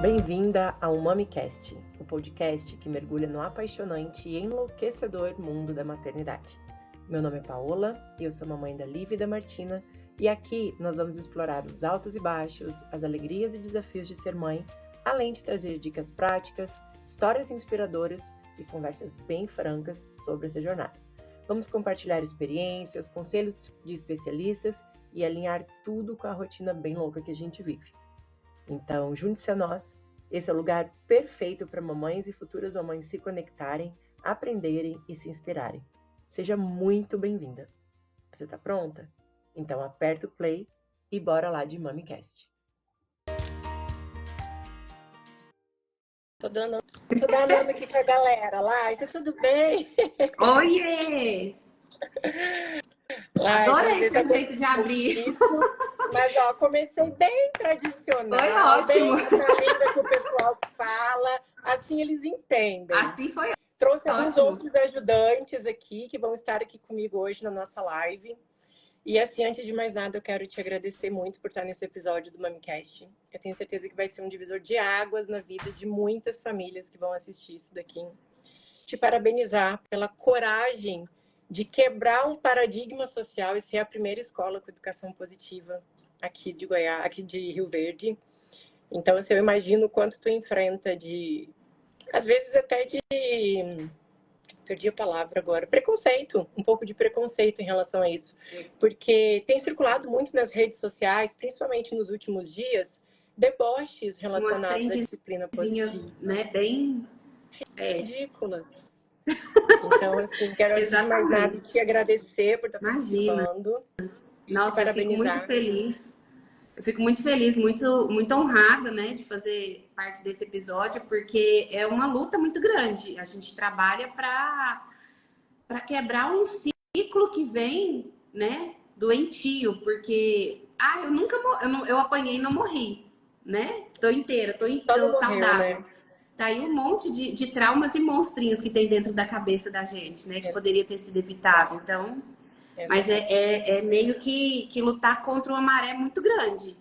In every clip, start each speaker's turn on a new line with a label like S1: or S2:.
S1: Bem-vinda ao MamiCast, o podcast que mergulha no apaixonante e enlouquecedor mundo da maternidade. Meu nome é Paola e eu sou mamãe da Lívia e da Martina, e aqui nós vamos explorar os altos e baixos, as alegrias e desafios de ser mãe, além de trazer dicas práticas, histórias inspiradoras e conversas bem francas sobre essa jornada. Vamos compartilhar experiências, conselhos de especialistas e alinhar tudo com a rotina bem louca que a gente vive. Então, junte-se a nós. Esse é o lugar perfeito para mamães e futuras mamães se conectarem, aprenderem e se inspirarem. Seja muito bem-vinda. Você está pronta? Então aperta o play e bora lá de MamiCast. Tô danando aqui com a galera. Laís, tudo bem?
S2: Oiê! Adorei esse jeito de abrir.
S1: Mas, ó, comecei bem tradicional.
S2: Foi ótimo.
S1: Bem na língua que o pessoal fala. Assim eles entendem.
S2: Assim foi
S1: Trouxe
S2: ótimo.
S1: alguns outros ajudantes aqui, que vão estar aqui comigo hoje na nossa live. E assim, antes de mais nada, eu quero te agradecer muito por estar nesse episódio do MamiCast. Eu tenho certeza que vai ser um divisor de águas na vida de muitas famílias que vão assistir isso daqui. Te parabenizar pela coragem de quebrar um paradigma social e ser a primeira escola com educação positiva aqui de Goiás, aqui de Rio Verde. Então, assim, eu imagino o quanto tu enfrenta de, às vezes até de, perdi a palavra agora, preconceito, um pouco de preconceito em relação a isso. Porque tem circulado muito nas redes sociais, principalmente nos últimos dias, deboches relacionados à disciplina positiva.
S2: Né? Bem
S1: ridículas. Então, assim, quero antes de mais nada te agradecer por estar participando.
S2: Nossa, eu fico muito feliz. Eu fico muito feliz, muito honrada, né, de fazer parte desse episódio, porque é uma luta muito grande. A gente trabalha para quebrar um ciclo que vem, né, doentio, porque eu apanhei e não morri, né? Tô inteira, tô saudável.
S1: Né?
S2: Tá aí um monte de traumas e monstrinhos que tem dentro da cabeça da gente, né? Que poderia ter sido evitado. Então, mas é meio que lutar contra uma maré muito grande.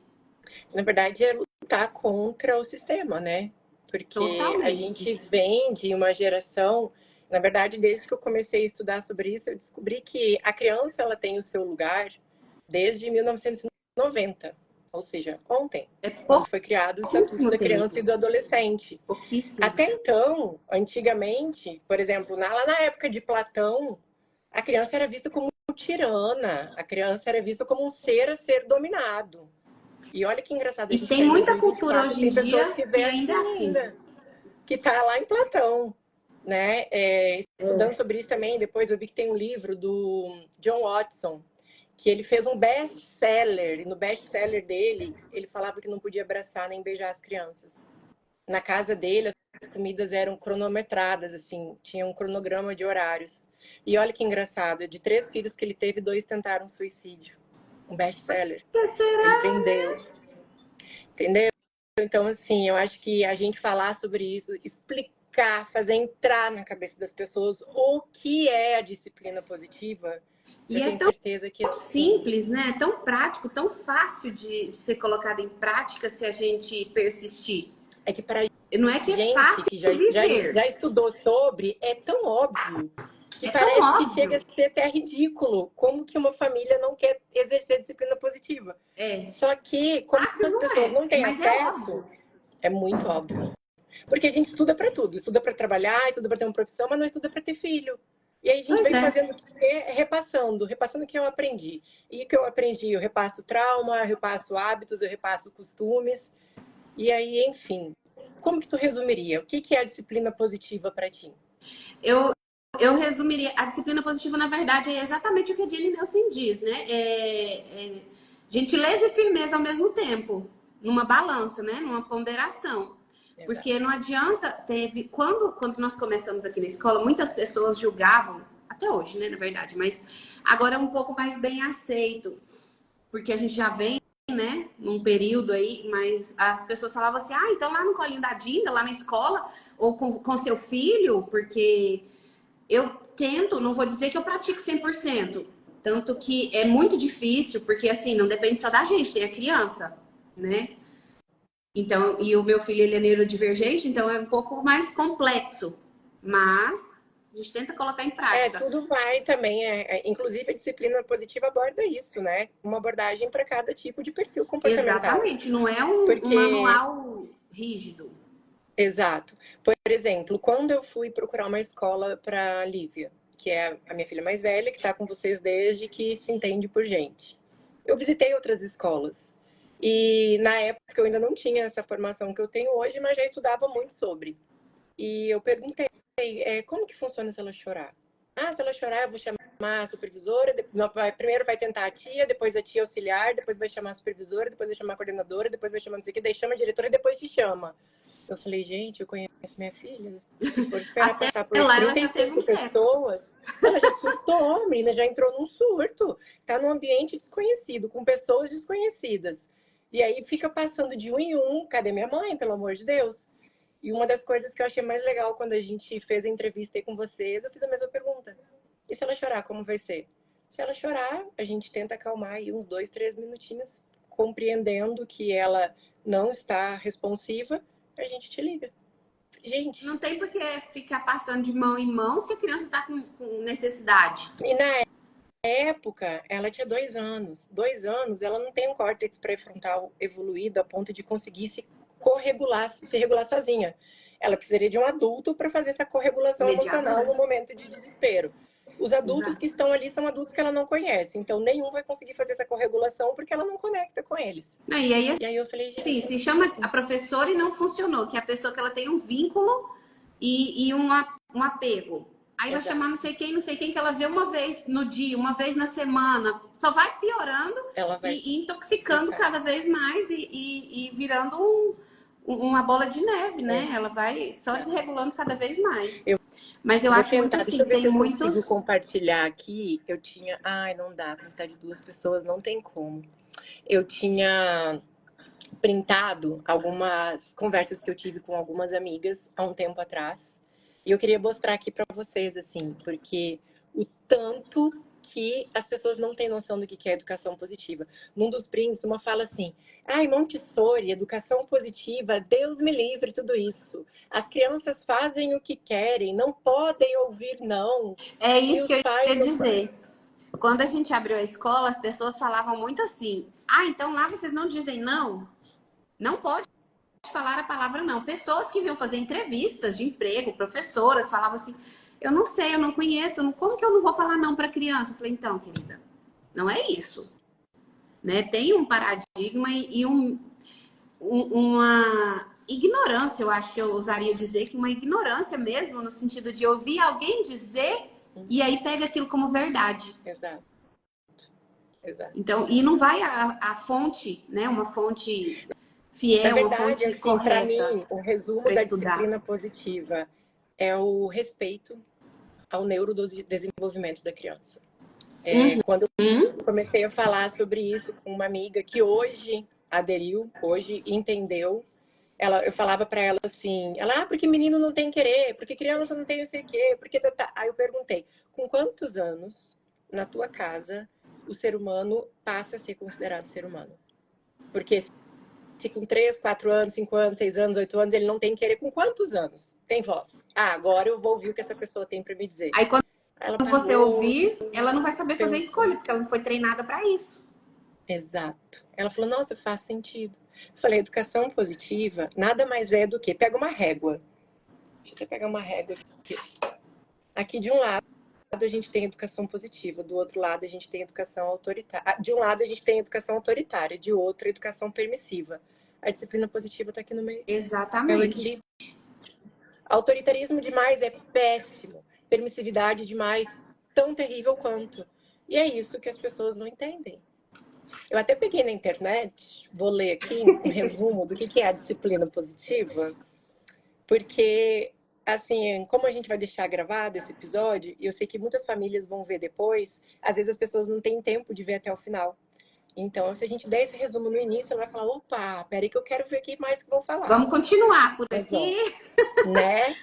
S1: Na verdade, é lutar contra o sistema, né? Porque totalmente. A gente vem de uma geração... Na verdade, desde que eu comecei a estudar sobre isso, eu descobri que a criança ela tem o seu lugar desde 1990. Ou seja, ontem, quando foi criado o Estatuto da Criança e do Adolescente.
S2: Pouquíssimo.
S1: Até então, antigamente, por exemplo, lá na época de Platão, a criança era vista como tirana, a criança era vista como um ser a ser dominado. E olha que engraçado.
S2: E tem muita cultura hoje em dia que ainda é assim.
S1: Que está lá em Platão, né? Estudando sobre isso também, depois eu vi que tem um livro do John Watson, que ele fez um best-seller, e no best-seller dele, ele falava que não podia abraçar nem beijar as crianças. Na casa dele, as comidas eram cronometradas, assim, tinha um cronograma de horários. E olha que engraçado, de 3 filhos que ele teve, 2 tentaram suicídio. Um best-seller.
S2: Ele
S1: vendeu. Entendeu? Então, assim, eu acho que a gente falar sobre isso, explicar, fazer entrar na cabeça das pessoas o que é a disciplina positiva...
S2: E é tão simples, né? Tão prático, tão fácil de ser colocado em prática se a gente persistir.
S1: É que para
S2: não é que é fácil
S1: que já estudou sobre, é tão óbvio que parece que chega a ser até ridículo. Como que uma família não quer exercer disciplina positiva? Só que, como as pessoas não têm acesso, é muito óbvio. Porque a gente estuda para tudo. Estuda para trabalhar, estuda para ter uma profissão, mas não estuda para ter filho. E aí a gente vem fazendo repassando o que eu aprendi. E o que eu aprendi, eu repasso trauma, eu repasso hábitos, eu repasso costumes. E aí, enfim, como que tu resumiria? O que é a disciplina positiva para ti?
S2: Eu resumiria, a disciplina positiva, na verdade, é exatamente o que a Jenny Nelson diz, né? Gentileza e firmeza ao mesmo tempo, numa balança, né? Numa ponderação. Porque não adianta, quando nós começamos aqui na escola, muitas pessoas julgavam, até hoje, né, na verdade, mas agora é um pouco mais bem aceito, porque a gente já vem, né, num período aí, mas as pessoas falavam assim, então lá no colinho da Dinda, lá na escola, ou com seu filho, porque eu tento, não vou dizer que eu pratico 100%, tanto que é muito difícil, porque assim, não depende só da gente, tem a criança, né? Então, e o meu filho, ele é neurodivergente, então é um pouco mais complexo. Mas a gente tenta colocar em prática.
S1: Tudo vai também. Inclusive, a disciplina positiva aborda isso, né? Uma abordagem para cada tipo de perfil comportamental.
S2: Exatamente, não é um manual rígido.
S1: Exato. Por exemplo, quando eu fui procurar uma escola para Lívia, que é a minha filha mais velha, que está com vocês desde que se entende por gente. Eu visitei outras escolas. E na época eu ainda não tinha essa formação que eu tenho hoje, mas já estudava muito sobre. E eu perguntei, como que funciona se ela chorar? Ah, se ela chorar, eu vou chamar a supervisora, primeiro vai tentar a tia, depois a tia auxiliar, depois vai chamar a supervisora, depois vai chamar a coordenadora, depois vai chamar não sei o que, daí chama a diretora e depois te chama. Eu falei, gente, eu conheço minha filha. Se for esperar
S2: Até
S1: passar por
S2: lá,
S1: 35 pessoas, ela já surtou, a menina já entrou num surto. Tá num ambiente desconhecido, com pessoas desconhecidas. E aí fica passando de um em um, cadê minha mãe, pelo amor de Deus? E uma das coisas que eu achei mais legal quando a gente fez a entrevista aí com vocês, eu fiz a mesma pergunta. E se ela chorar, como vai ser? Se ela chorar, a gente tenta acalmar aí uns 2, 3 minutinhos, compreendendo que ela não está responsiva, a gente te liga. Gente.
S2: Não tem por que ficar passando de mão em mão se a criança está com necessidade.
S1: E na época, ela tinha 2 anos. 2 anos, ela não tem um córtex pré-frontal evoluído a ponto de conseguir se regular sozinha. Ela precisaria de um adulto para fazer essa corregulação emocional no momento de desespero. Os adultos que estão ali são adultos que ela não conhece, então nenhum vai conseguir fazer essa corregulação porque ela não conecta com eles.
S2: E
S1: aí eu falei, gente,
S2: sim, se chama a professora e não funcionou, que é a pessoa que ela tem um vínculo e um apego. Aí vai chamar não sei quem que ela vê uma vez no dia, uma vez na semana. Só vai piorando e intoxicando cada vez mais e virando uma bola de neve, né? Ela vai só desregulando cada vez mais. Mas eu acho muito assim, tem muitos...
S1: Eu consigo compartilhar aqui, eu tinha... Ai, não dá, quando tá de 2 pessoas, não tem como. Eu tinha printado algumas conversas que eu tive com algumas amigas há um tempo atrás. E eu queria mostrar aqui para vocês, assim, porque o tanto que as pessoas não têm noção do que é educação positiva. Num dos prints, uma fala assim, Montessori, educação positiva, Deus me livre, tudo isso. As crianças fazem o que querem, não podem ouvir não.
S2: É isso que eu ia dizer. Quando a gente abriu a escola, as pessoas falavam muito assim, então lá vocês não dizem não? Não pode falar a palavra não. Pessoas que vinham fazer entrevistas de emprego, professoras, falavam assim, eu não sei, eu não conheço, como que eu não vou falar não para criança? Eu falei, então, querida, não é isso. Né? Tem um paradigma e uma ignorância, eu acho que eu ousaria dizer que uma ignorância mesmo, no sentido de ouvir alguém dizer e aí pega aquilo como verdade.
S1: Exato.
S2: Então, e não vai a fonte, né? Uma fonte fiel,
S1: verdade,
S2: uma fonte
S1: assim,
S2: correta.
S1: Para mim, o resumo da disciplina positiva é eu respeito ao neurodesenvolvimento da criança. Quando eu comecei a falar sobre isso com uma amiga que hoje aderiu, hoje entendeu, eu falava para ela assim, porque menino não tem querer, porque criança não tem não sei o quê, porque... Aí eu perguntei, com quantos anos na tua casa o ser humano passa a ser considerado ser humano? Porque se com 3, 4 anos, 5 anos, 6 anos, 8 anos, ele não tem querer, com quantos anos? Tem voz. Agora eu vou ouvir o que essa pessoa tem para me dizer.
S2: Aí quando você ouvir, ela não vai saber fazer escolha, porque ela não foi treinada para isso.
S1: Exato. Ela falou, nossa, faz sentido. Eu falei, educação positiva nada mais é do que... Pega uma régua. Deixa eu pegar uma régua aqui. Aqui de um lado a gente tem educação positiva, do outro lado a gente tem educação autoritária. De um lado a gente tem educação autoritária, de outro educação permissiva. A disciplina positiva está aqui no meio.
S2: Exatamente.
S1: Autoritarismo demais é péssimo. Permissividade demais, tão terrível quanto. E é isso que as pessoas não entendem. Eu até peguei na internet, vou ler aqui um resumo do que é a disciplina positiva, porque, assim, como a gente vai deixar gravado esse episódio, e eu sei que muitas famílias vão ver depois, às vezes as pessoas não têm tempo de ver até o final. Então, se a gente der esse resumo no início, ela vai falar, opa, peraí que eu quero ver o que mais que vão falar.
S2: Vamos continuar por aqui.
S1: Né?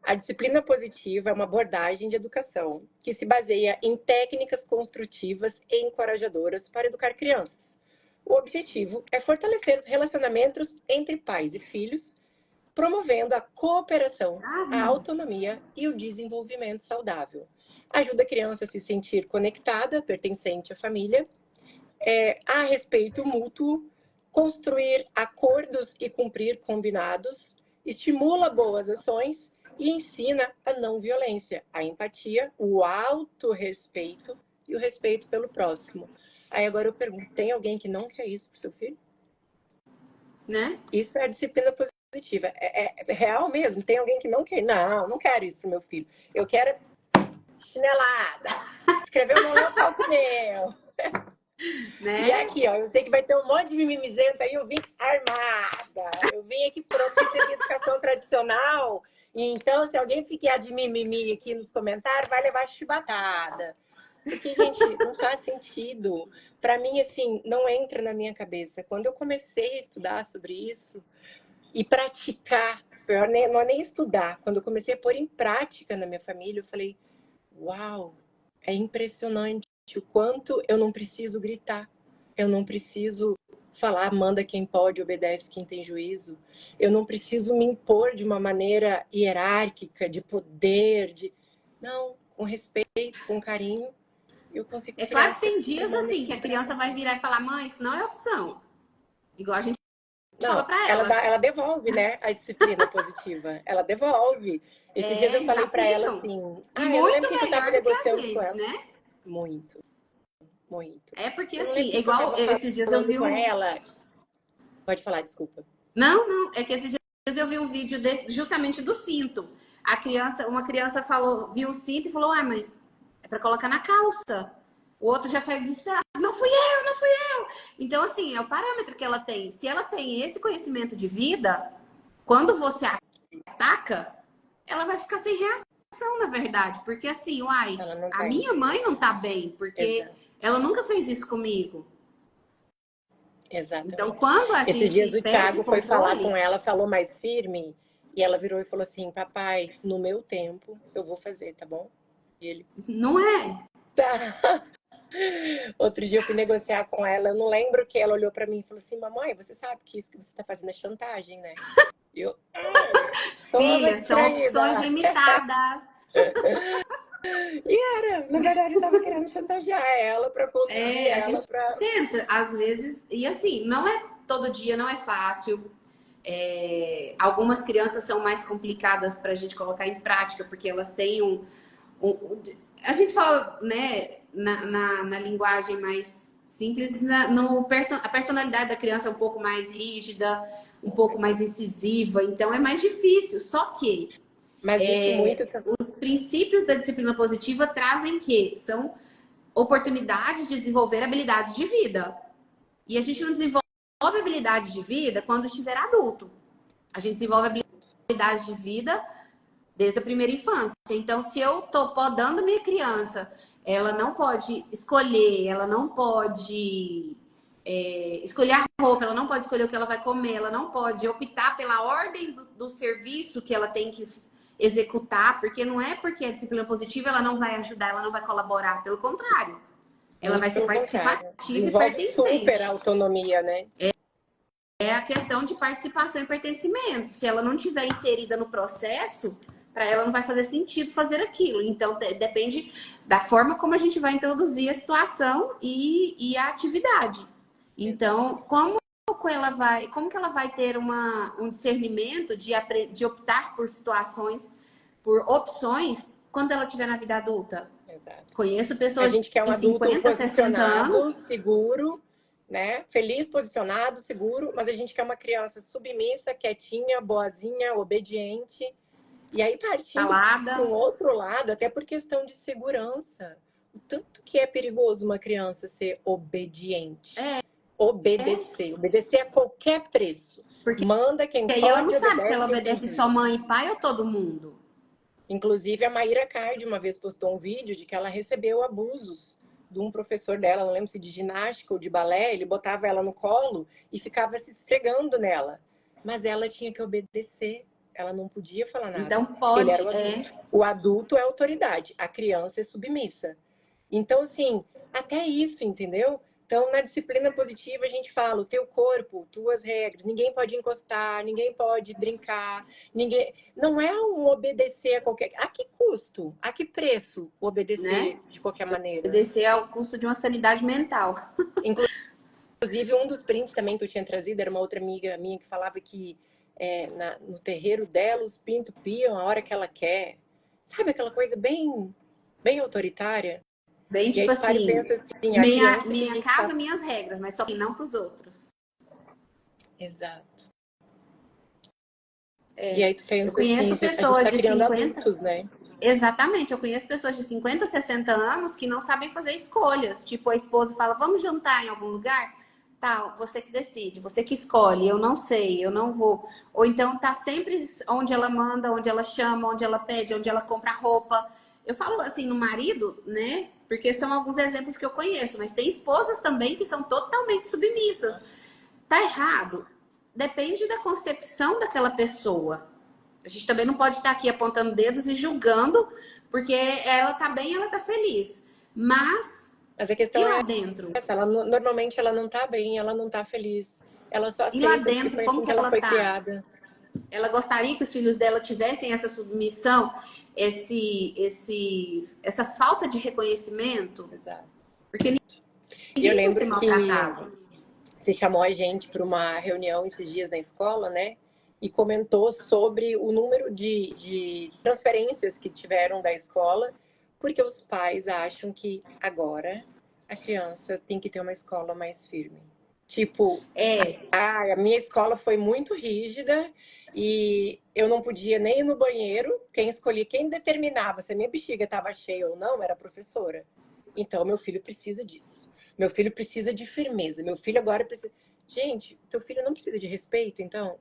S1: A disciplina positiva é uma abordagem de educação que se baseia em técnicas construtivas e encorajadoras para educar crianças. O objetivo é fortalecer os relacionamentos entre pais e filhos, promovendo a cooperação, a autonomia e o desenvolvimento saudável. Ajuda a criança a se sentir conectada, pertencente à família, há respeito mútuo, construir acordos e cumprir combinados, estimula boas ações e ensina a não violência, a empatia, o autorrespeito e o respeito pelo próximo. Aí agora eu pergunto, tem alguém que não quer isso pro seu filho?
S2: Né?
S1: Isso é disciplina positiva. É real mesmo? Tem alguém que não quer? Não quero isso pro meu filho. Eu quero chinelada. Escrever um monólogo meu.
S2: Né?
S1: E aqui, ó, eu sei que vai ter um monte de mimizenta aí, eu vim armada. Eu vim aqui pronto, que teve educação tradicional. E então, se alguém ficar de mimimi aqui nos comentários, vai levar chibatada. Porque, gente, não faz sentido. Para mim, assim, não entra na minha cabeça. Quando eu comecei a estudar sobre isso e praticar, não é nem estudar, quando eu comecei a pôr em prática na minha família, eu falei, uau, é impressionante o quanto eu não preciso gritar. Eu não preciso falar, manda quem pode, obedece quem tem juízo. Eu não preciso me impor de uma maneira hierárquica, de poder, Não, com respeito, com carinho, eu consigo
S2: É
S1: criar
S2: claro que
S1: essa
S2: tem dias
S1: semana
S2: assim que a criança vai virar e falar, mãe, isso não é opção. Igual a gente falou
S1: Não,
S2: pra ela.
S1: ela devolve, né, a disciplina positiva. Ela devolve. Esses dias eu
S2: Eles
S1: falei pra ela
S2: aplicam.
S1: assim,
S2: E
S1: eu não lembro
S2: muito
S1: o que eu tava
S2: melhor do que a
S1: negociando com
S2: gente,
S1: ela.
S2: né?
S1: Muito, muito.
S2: É porque
S1: Eu não lembro
S2: assim,
S1: o
S2: é
S1: que eu
S2: igual
S1: tava
S2: esses dias eu
S1: falando
S2: vi
S1: com
S2: um.
S1: ela. Pode falar, desculpa.
S2: Não, é que esses dias eu vi um vídeo justamente do cinto. Uma criança falou, viu o cinto e falou, ai, mãe, é pra colocar na calça. O outro já foi desesperado, não fui eu, não fui eu. Então, assim, é o parâmetro que ela tem. Se ela tem esse conhecimento de vida, quando você ataca, ela vai ficar sem reação, na verdade. Porque assim, uai,
S1: Ela não
S2: a
S1: tá
S2: minha
S1: entendendo.
S2: mãe não tá bem, porque
S1: Exato.
S2: ela nunca fez isso comigo.
S1: Exatamente.
S2: Então, quando a
S1: Esses dias
S2: gente
S1: o
S2: perde
S1: Thiago foi falar
S2: controle,
S1: com ela, falou mais firme, e ela virou e falou assim, papai, no meu tempo eu vou fazer, tá bom? E ele,
S2: não é.
S1: tá. Outro dia eu fui negociar com ela, eu não lembro que ela olhou pra mim e falou assim, mamãe, você sabe que isso que você tá fazendo é chantagem, né? E eu, toma
S2: Filha, são opções
S1: distraída.
S2: limitadas.
S1: E era, na verdade, eu tava querendo chantagear ela pra conduzir
S2: A
S1: ela
S2: gente
S1: pra...
S2: tenta, às vezes, e assim, não é todo dia, não é fácil. Algumas crianças são mais complicadas para a gente colocar em prática, porque elas têm a gente fala, né, na linguagem mais simples, a personalidade da criança é um pouco mais rígida, um pouco mais incisiva, então é mais difícil. Só que
S1: Mas isso muito...
S2: os princípios da disciplina positiva trazem que são oportunidades de desenvolver habilidades de vida. E a gente não desenvolve habilidades de vida quando estiver adulto. A gente desenvolve habilidades de vida desde a primeira infância. Então, se eu tô podando a minha criança, ela não pode escolher, ela não pode escolher a roupa, ela não pode escolher o que ela vai comer, ela não pode optar pela ordem do serviço que ela tem que executar, porque não é porque é disciplina positiva, ela não vai ajudar, ela não vai colaborar, pelo contrário. Ela vai ser participativa e pertencente.
S1: Super autonomia, né?
S2: É a questão de participação e pertencimento. Se ela não tiver inserida no processo, para ela não vai fazer sentido fazer aquilo. Então, depende da forma como a gente vai introduzir a situação e a atividade. Então, como que ela vai ter um discernimento de optar por situações, por opções, quando ela estiver na vida adulta?
S1: Exato.
S2: Conheço
S1: A
S2: pessoas
S1: gente quer um
S2: de
S1: adulto
S2: 50, 60
S1: posicionado,
S2: anos.
S1: seguro, né? Feliz, posicionado, seguro, mas a gente quer uma criança submissa, quietinha, boazinha, obediente. E aí, partindo para um outro lado, até por questão de segurança, o tanto que é perigoso uma criança ser obediente. Obedecer a qualquer preço.
S2: Porque
S1: manda quem
S2: aí
S1: pode,
S2: ela não sabe se
S1: obedece
S2: ela
S1: quem
S2: obedece
S1: tem.
S2: só mãe e pai ou todo mundo.
S1: Inclusive, a Maíra Cardi uma vez postou um vídeo de que ela recebeu abusos de um professor dela, não lembro se de ginástica ou de balé, ele botava ela no colo e ficava se esfregando nela. Mas ela tinha que obedecer, ela não podia falar nada.
S2: Então pode,
S1: ele era o adulto. O adulto é autoridade, a criança é submissa. Então, assim, até isso, entendeu? Então, na disciplina positiva, a gente fala o teu corpo, tuas regras, ninguém pode encostar, ninguém pode brincar, ninguém... Não é um obedecer a qualquer... A que custo? A que preço o obedecer
S2: né?
S1: de qualquer maneira?
S2: Obedecer ao custo de uma sanidade mental.
S1: Inclusive, um dos prints também que eu tinha trazido era uma outra amiga minha que falava que no terreiro dela os pintos piam a hora que ela quer. Sabe aquela coisa bem, bem autoritária?
S2: Bem,
S1: E aí
S2: tipo
S1: tu para e
S2: assim,
S1: pensa assim, a criança que a
S2: minha
S1: gente
S2: casa,
S1: tá...
S2: minhas regras, mas só que não para os outros.
S1: Exato. E
S2: É,
S1: aí tu
S2: eu
S1: pensa assim,
S2: conheço
S1: a gente
S2: pessoas
S1: tá
S2: de
S1: criando
S2: 50.
S1: adultos, né?
S2: Exatamente, eu conheço pessoas de 50, 60 anos que não sabem fazer escolhas. Tipo, a esposa fala, vamos jantar em algum lugar? Tá, você que decide, você que escolhe, eu não sei, eu não vou. Ou então tá sempre onde ela manda, onde ela chama, onde ela pede, onde ela compra roupa. Eu falo assim no marido, né? Porque são alguns exemplos que eu conheço, mas tem esposas também que são totalmente submissas. Tá errado? Depende da concepção daquela pessoa. A gente também não pode estar aqui apontando dedos e julgando, porque ela tá bem, ela tá feliz. Mas,
S1: Mas a
S2: e
S1: questão
S2: lá
S1: é
S2: dentro?
S1: essa, normalmente ela não tá bem, ela não tá feliz. Ela só
S2: E lá
S1: aceita porque
S2: dentro,
S1: foi
S2: como
S1: assim
S2: que
S1: que ela
S2: ela
S1: foi
S2: tá?
S1: criada.
S2: Ela gostaria que os filhos dela tivessem essa submissão, essa falta de reconhecimento?
S1: Exato.
S2: Porque
S1: E eu
S2: ninguém quer ser
S1: lembro que
S2: maltratado.
S1: você chamou a gente para uma reunião esses dias na escola, né? E comentou sobre o número de transferências que tiveram da escola, porque os pais acham que agora a criança tem que ter uma escola mais firme. Tipo, a minha escola foi muito rígida e eu não podia nem ir no banheiro. Quem escolhia, quem determinava se a minha bexiga estava cheia ou não era a professora. Então, meu filho precisa disso. Meu filho precisa de firmeza. Meu filho agora precisa. Gente, teu filho não precisa de respeito, então.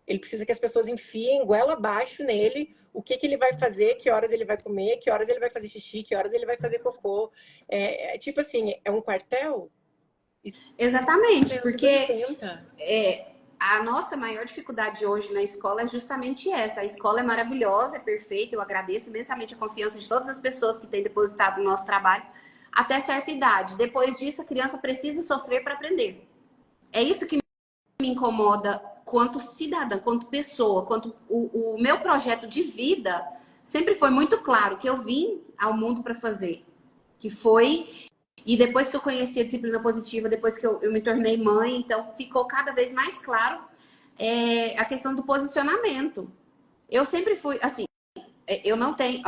S1: Ele precisa que as pessoas enfiem goela abaixo nele o que ele vai fazer, que horas ele vai comer, que horas ele vai fazer xixi, que horas ele vai fazer cocô. Tipo assim, é um quartel?
S2: Exatamente,
S1: É anos
S2: porque
S1: 80.
S2: a nossa maior dificuldade hoje na escola é justamente essa. A escola é maravilhosa, é perfeita. Eu agradeço imensamente a confiança de todas as pessoas que têm depositado no nosso trabalho até certa idade. Depois disso, a criança precisa sofrer para aprender. É isso que me incomoda quanto cidadã, quanto pessoa, quanto o meu projeto de vida sempre foi muito claro que eu vim ao mundo para fazer, que foi. E depois que eu conheci a disciplina positiva, depois que eu me tornei mãe, então ficou cada vez mais claro a questão do posicionamento. Eu sempre fui, assim, eu não tenho,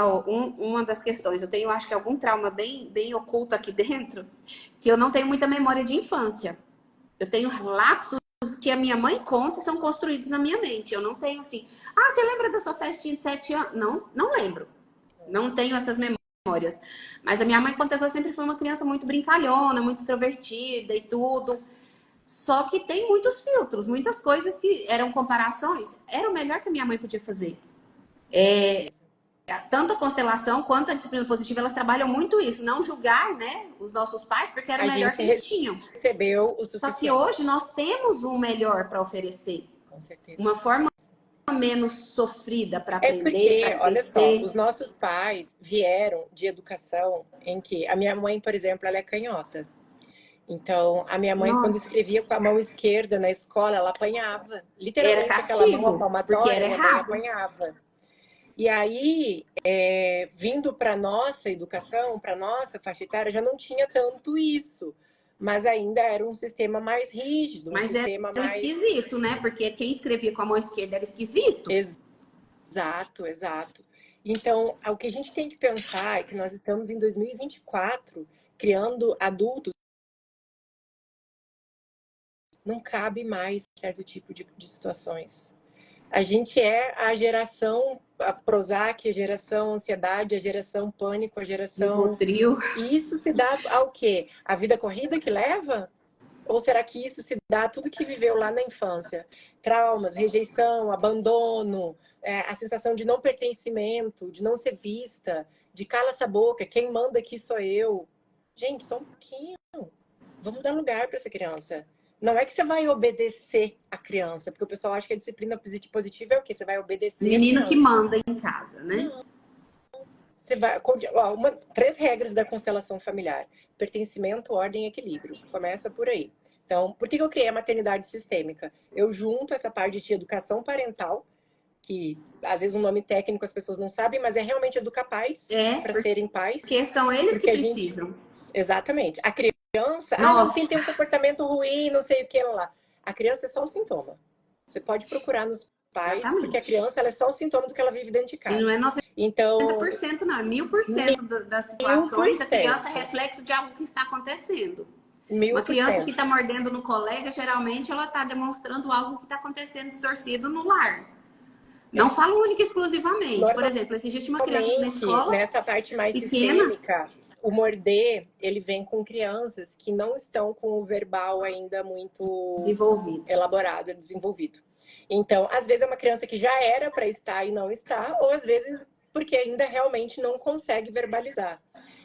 S2: uma das questões, eu tenho, acho que algum trauma bem, bem oculto aqui dentro, que eu não tenho muita memória de infância. Eu tenho lapsos que a minha mãe conta e são construídos na minha mente. Eu não tenho assim, você lembra da sua festinha de 7 anos? Não, não lembro. Não tenho essas memórias. Mas a minha mãe conta que eu sempre fui uma criança muito brincalhona, muito extrovertida e tudo. Só que tem muitos filtros, muitas coisas que eram comparações. Era o melhor que a minha mãe podia fazer. Tanto a constelação quanto a disciplina positiva, elas trabalham muito isso. Não julgar, né, os nossos pais, porque era o
S1: A
S2: melhor
S1: gente
S2: que eles tinham.
S1: recebeu o
S2: Só que
S1: suficiente.
S2: hoje nós temos um melhor para oferecer.
S1: Com certeza.
S2: Uma forma menos sofrida para
S1: É
S2: aprender, para
S1: porque, olha só,
S2: crescer.
S1: os nossos pais vieram de educação em que a minha mãe, por exemplo, ela é canhota. Então, a minha mãe, quando
S2: Nossa,
S1: escrevia com a mão esquerda na escola, ela apanhava.
S2: era
S1: Literalmente, aquela mão, a
S2: castigo, porque
S1: palmatória,
S2: era
S1: a mamãe
S2: errado.
S1: apanhava. E aí, vindo para nossa educação, para nossa faixa etária, já não tinha tanto isso. Mas ainda era um sistema mais rígido, um
S2: Mas era
S1: sistema mais...
S2: esquisito, né? Porque quem escrevia com a mão esquerda era esquisito.
S1: Exato, exato. Então, o que a gente tem que pensar é que nós estamos em 2024 criando adultos. Não cabe mais certo tipo de situações. A gente é a geração a Prozac, a geração ansiedade, a geração pânico, a geração...
S2: Rivotril.
S1: E isso se dá ao quê? A vida corrida que leva? Ou será que isso se dá a tudo que viveu lá na infância? Traumas, rejeição, abandono, a sensação de não pertencimento, de não ser vista, de cala essa boca, quem manda aqui sou eu. Gente, só um pouquinho. Vamos dar lugar para essa criança. Não é que você vai obedecer a criança, porque o pessoal acha que a disciplina positiva é o quê? Você vai obedecer a
S2: Menino que
S1: criança.
S2: manda em casa, né?
S1: Não. Você vai, três regras da constelação familiar: pertencimento, ordem e equilíbrio. Começa por aí. Então, por que eu criei a maternidade sistêmica? Eu junto essa parte de educação parental, que às vezes um nome técnico as pessoas não sabem, mas é realmente educar pais para serem pais.
S2: Porque são eles que precisam.
S1: Exatamente. A criança,
S2: Nossa.
S1: Meu filho tem um comportamento ruim, não sei o que lá. A criança é só o sintoma. Você pode procurar nos pais, exatamente, porque a criança ela é só o sintoma do que ela vive dentro de casa.
S2: E não é 90%,
S1: então,
S2: não, é 1000% das situações. 1000%. A criança é reflexo de algo que está acontecendo. 1000%. Uma criança que está mordendo no colega, geralmente ela está demonstrando algo que está acontecendo distorcido no lar. Não falo única e exclusivamente. Por exemplo, existe uma criança na escola
S1: nessa parte mais
S2: pequena,
S1: sistêmica, o morder, ele vem com crianças que não estão com o verbal ainda muito elaborado, desenvolvido. Então, às vezes é uma criança que já era para estar e não está, ou às vezes porque ainda realmente não consegue verbalizar.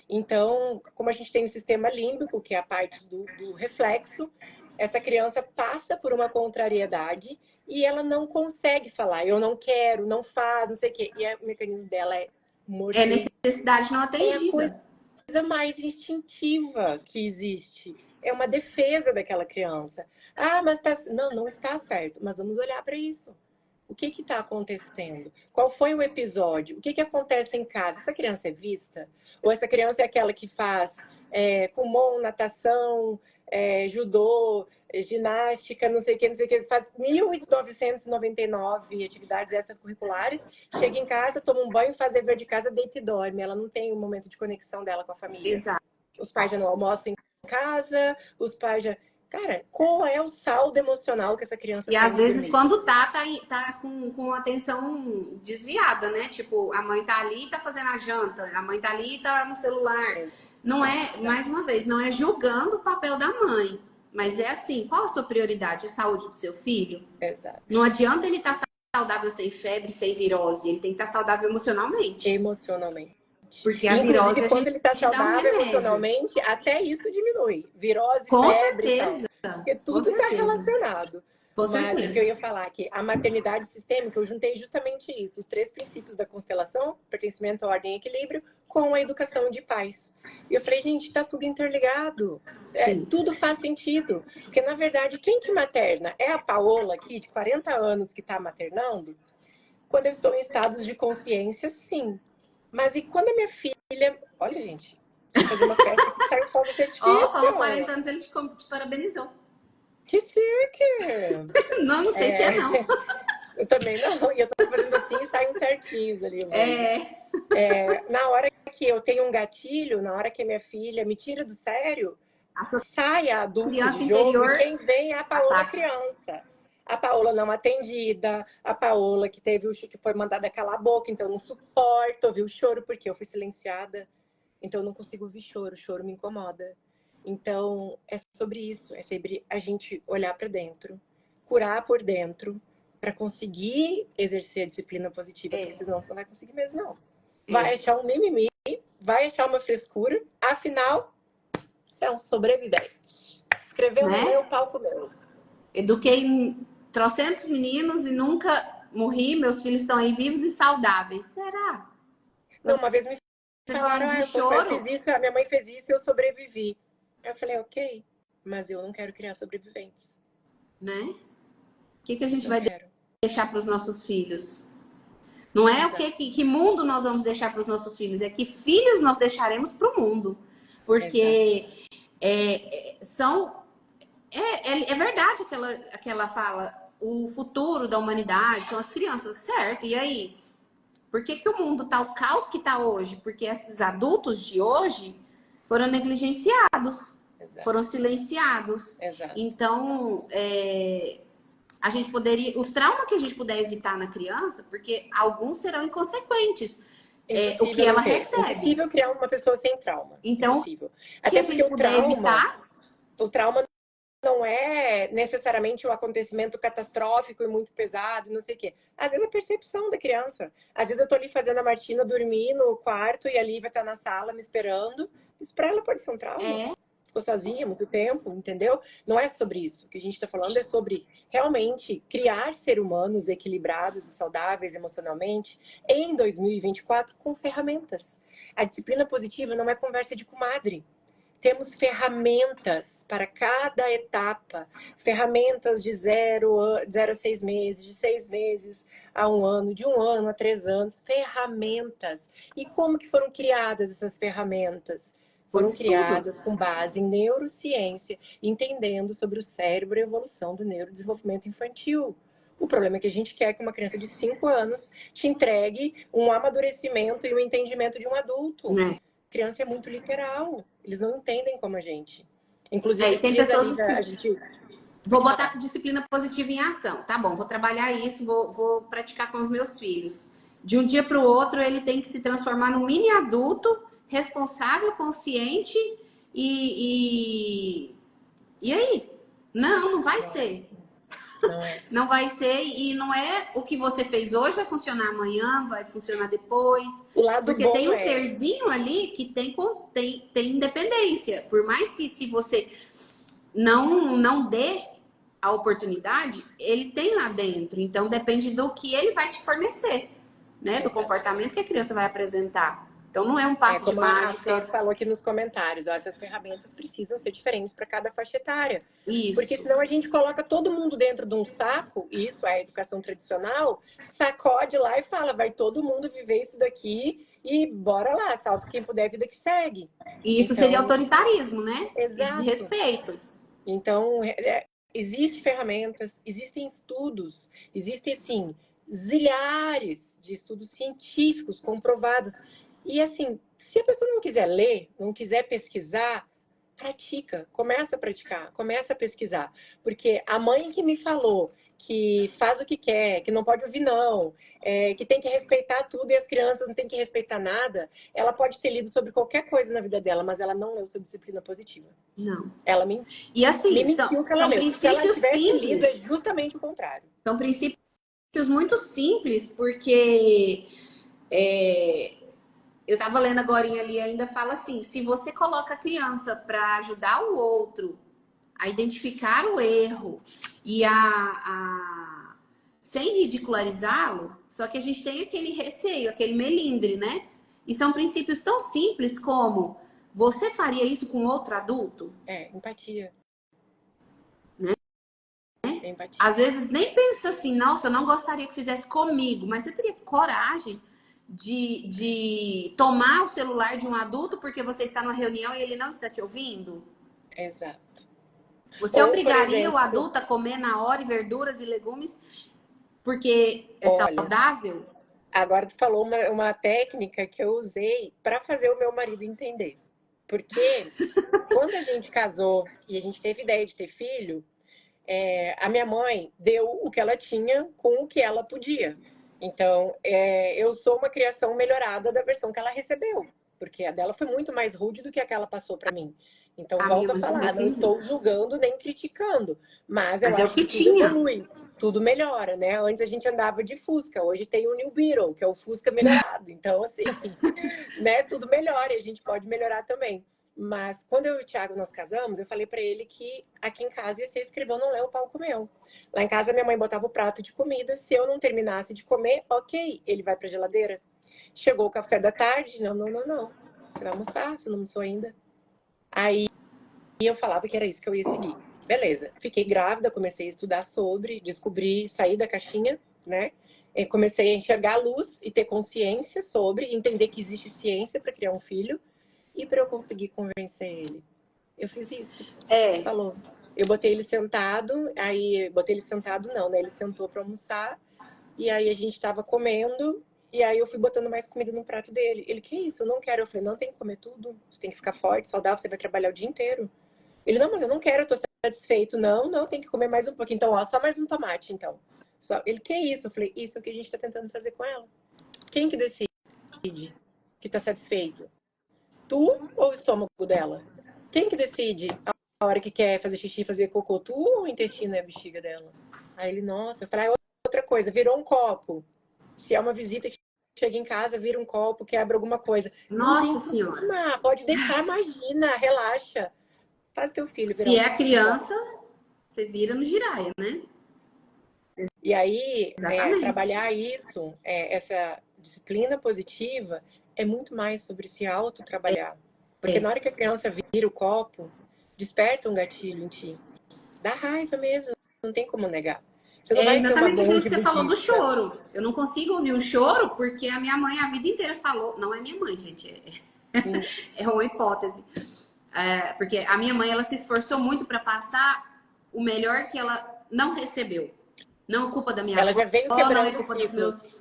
S1: Então, como a gente tem o sistema límbico, que é a parte do reflexo, essa criança passa por uma contrariedade e ela não consegue falar. Eu não quero, não faz, não sei o quê. E o mecanismo dela é morder.
S2: É necessidade não atendida.
S1: É a coisa mais instintiva que existe. É uma defesa daquela criança. Mas não está certo. Mas vamos olhar para isso. O que está acontecendo? Qual foi o episódio? O que acontece em casa? Essa criança é vista? Ou essa criança é aquela que faz kumon, natação, judô, ginástica, não sei o que, faz 1.999 atividades extracurriculares, chega em casa, toma um banho, faz dever de casa, deita e dorme. Ela não tem um momento de conexão dela com a família.
S2: Exato.
S1: Os pais já não almoçam em casa, os pais já... Cara, qual é o saldo emocional que essa criança
S2: tem? E às vezes quando tá com atenção desviada, né? Tipo, a mãe tá ali e tá fazendo a janta, a mãe tá ali e tá no celular. Não é, mais uma vez, não é julgando o papel da mãe. Mas é assim, qual a sua prioridade? A saúde do seu filho?
S1: Exato.
S2: Não adianta ele estar saudável sem febre, sem virose. Ele tem que estar saudável emocionalmente.
S1: Emocionalmente.
S2: Porque a virose,
S1: quando ele está saudável emocionalmente, até isso diminui. Virose,
S2: com
S1: febre,
S2: certeza.
S1: Porque tudo está relacionado.
S2: Com
S1: Mas
S2: certeza.
S1: o que eu ia falar aqui, a maternidade sistêmica, eu juntei justamente isso, os três princípios da constelação, pertencimento, ordem e equilíbrio, com a educação de pais. E eu falei, gente, está tudo interligado. Tudo faz sentido. Porque, na verdade, quem que materna? É a Paola aqui, de 40 anos, que está maternando? Quando eu estou em estados de consciência, sim. Mas e quando a minha filha... Olha, gente, vou fazer uma festa que sai o fogo de artifício.
S2: Falou 40 anos, ele te parabenizou.
S1: Que chique!
S2: Não sei se é não.
S1: Eu também não. E eu tô fazendo assim e saem certinhos ali. Na hora que eu tenho um gatilho, na hora que a minha filha me tira do sério, sai a adulta de jogo interior, e quem vem é a Paola criança. A Paola não atendida, a Paola que foi mandada calar a boca, então eu não suporto ouvir o choro porque eu fui silenciada. Então eu não consigo ouvir choro, o choro me incomoda. Então é sobre isso, é sobre a gente olhar para dentro, curar por dentro, para conseguir exercer a disciplina positiva, porque senão você não vai conseguir mesmo, não. Vai achar um mimimi, vai achar uma frescura, afinal, você é um sobrevivente. Escreveu no meu palco meu.
S2: Eduquei trocentos meninos e nunca morri, meus filhos estão aí vivos e saudáveis. Será?
S1: Não, uma vez me falaram, eu fiz isso, a minha mãe fez isso e eu sobrevivi. Eu falei, ok, mas eu não quero criar sobreviventes.
S2: Né? O que a gente vai deixar para os nossos filhos? Não é o que mundo nós vamos deixar para os nossos filhos, é que filhos nós deixaremos para o mundo. Porque é verdade aquela fala, o futuro da humanidade são as crianças, certo? E aí? Por que o mundo tá o caos que tá hoje? Porque esses adultos de hoje foram negligenciados, foram silenciados. Então, a gente poderia... O trauma que a gente puder evitar na criança, porque alguns serão inconsequentes. O que ela recebe.
S1: É impossível criar uma pessoa sem trauma.
S2: Então,
S1: impossível.
S2: Até que a gente puder evitar...
S1: O trauma não é necessariamente um acontecimento catastrófico e muito pesado, não sei o quê. Às vezes é a percepção da criança. Às vezes eu tô ali fazendo a Martina dormir no quarto e ali vai estar na sala me esperando. Isso pra ela pode ser um trauma. ficou sozinha há muito tempo, entendeu? Não é sobre isso. O que a gente está falando é sobre realmente criar seres humanos equilibrados e saudáveis emocionalmente em 2024 com ferramentas. A disciplina positiva não é conversa de comadre. Temos ferramentas para cada etapa, ferramentas de 0 a 6 meses, de 6 meses a 1 ano, de 1 ano a 3 anos, ferramentas. E como que foram criadas essas ferramentas? Foram criadas com base em neurociência, entendendo sobre o cérebro e a evolução do neurodesenvolvimento infantil. O problema é que a gente quer que uma criança de 5 anos te entregue um amadurecimento e um entendimento de um adulto. Criança é muito literal. Eles não entendem como a gente. Inclusive,
S2: tem pessoas assim,
S1: a gente...
S2: Vou botar disciplina positiva em ação. Tá bom, vou trabalhar isso, vou praticar com os meus filhos. De um dia para o outro, ele tem que se transformar num mini adulto, responsável, consciente e aí? Não vai ser. Não vai ser, e não é o que você fez hoje vai funcionar amanhã, vai funcionar depois. Porque tem um serzinho ali que tem independência. Por mais que se você não dê a oportunidade, ele tem lá dentro. Então depende do que ele vai te fornecer, né? Do comportamento que a criança vai apresentar. Então não é um passe de mágica.
S1: Como a Fê falou aqui nos comentários, essas ferramentas precisam ser diferentes para cada faixa etária.
S2: Isso.
S1: Porque senão a gente coloca todo mundo dentro de um saco, e isso é a educação tradicional, sacode lá e fala, vai todo mundo viver isso daqui e bora lá, salve quem puder, vida que segue.
S2: E isso seria autoritarismo, né?
S1: Exato.
S2: E desrespeito.
S1: Então, existem ferramentas, existem estudos, existem, assim, zilhares de estudos científicos comprovados. E assim, se a pessoa não quiser ler, não quiser pesquisar, pratica, começa a praticar, começa a pesquisar. Porque a mãe que me falou que faz o que quer, que não pode ouvir não, que tem que respeitar tudo e as crianças não têm que respeitar nada, ela pode ter lido sobre qualquer coisa na vida dela, mas ela não leu sobre disciplina positiva.
S2: Não.
S1: Ela mentiu.
S2: E assim,
S1: me mentiu que ela
S2: são
S1: leu.
S2: princípios
S1: Se ela tivesse
S2: simples.
S1: lido, é justamente o contrário.
S2: São princípios muito simples, porque eu estava lendo agora ali, ainda fala assim, se você coloca a criança para ajudar o outro a identificar o erro e sem ridicularizá-lo, só que a gente tem aquele receio, aquele melindre, né? E são princípios tão simples como você faria isso com outro adulto?
S1: Empatia.
S2: Né?
S1: Empatia.
S2: Às vezes nem pensa assim, nossa, eu não gostaria que fizesse comigo, mas você teria coragem de tomar o celular de um adulto porque você está numa reunião e ele não está te ouvindo?
S1: Exato.
S2: Você obrigaria o adulto a comer na hora verduras e legumes porque é saudável?
S1: Agora tu falou uma técnica que eu usei para fazer o meu marido entender. Porque quando a gente casou e a gente teve ideia de ter filho, a minha mãe deu o que ela tinha com o que ela podia. Então, eu sou uma criação melhorada da versão que ela recebeu. Porque a dela foi muito mais rude do que a que ela passou para mim. Então, volto a falar, não estou julgando nem criticando. Mas eu acho que tudo evolui, tudo melhora, né? Antes a gente andava de Fusca, hoje tem o New Beetle, que é o Fusca melhorado. Então, assim, né? Tudo melhora e a gente pode melhorar também. Mas quando eu e o Thiago nós casamos, eu falei para ele que aqui em casa ia ser escreveu, não leu, o pau comeu. Lá em casa minha mãe botava o prato de comida, se eu não terminasse de comer, ok, ele vai pra geladeira. Chegou o café da tarde, não. Você vai almoçar, você não almoçou ainda. Aí eu falava que era isso que eu ia seguir. Beleza, fiquei grávida, comecei a estudar sobre, descobri, saí da caixinha, né? Comecei a enxergar a luz e ter consciência sobre, entender que existe ciência para criar um filho. E para eu conseguir convencer ele, eu fiz isso. Falou. Eu botei ele sentado, aí botei ele sentado não, né? Ele sentou para almoçar e aí a gente estava comendo e aí eu fui botando mais comida no prato dele. Ele, que isso? Eu não quero. Eu falei, não, tem que comer tudo. Você tem que ficar forte, saudável, você vai trabalhar o dia inteiro. Ele, não, mas eu não quero, eu tô satisfeito. Não, tem que comer mais um pouquinho. Então, ó, só mais um tomate, então. Ele, que isso? Eu falei, isso é o que a gente tá tentando fazer com ela. Quem que decide que tá satisfeito? Tu ou o estômago dela? Quem que decide a hora que quer fazer xixi, fazer cocô? Tu ou o intestino é a bexiga dela? Aí ele, nossa. Eu falei, outra coisa, virou um copo. Se é uma visita que chega em casa, vira um copo, quebra alguma coisa.
S2: Nossa Senhora.
S1: Pode deixar, imagina, relaxa. Faz teu filho virar
S2: Se
S1: um
S2: é a criança, você vira no giraia, né?
S1: E aí,
S2: Exatamente.
S1: trabalhar isso, essa disciplina positiva, é muito mais sobre se autotrabalhar. Porque na hora que a criança vira o copo, desperta um gatilho em ti. Dá raiva mesmo, não tem como negar. Você não
S2: É
S1: vai ser uma
S2: exatamente aquilo que
S1: monge
S2: você falou do
S1: budista.
S2: choro. Eu não consigo ouvir o choro porque a minha mãe a vida inteira falou. Não é minha mãe, gente.
S1: Hum.
S2: É uma hipótese. Porque a minha mãe ela se esforçou muito para passar o melhor que ela não recebeu. Não é culpa da minha
S1: Ela
S2: avó,
S1: já veio
S2: não é
S1: quebrando
S2: culpa dos
S1: ciclos.
S2: meus,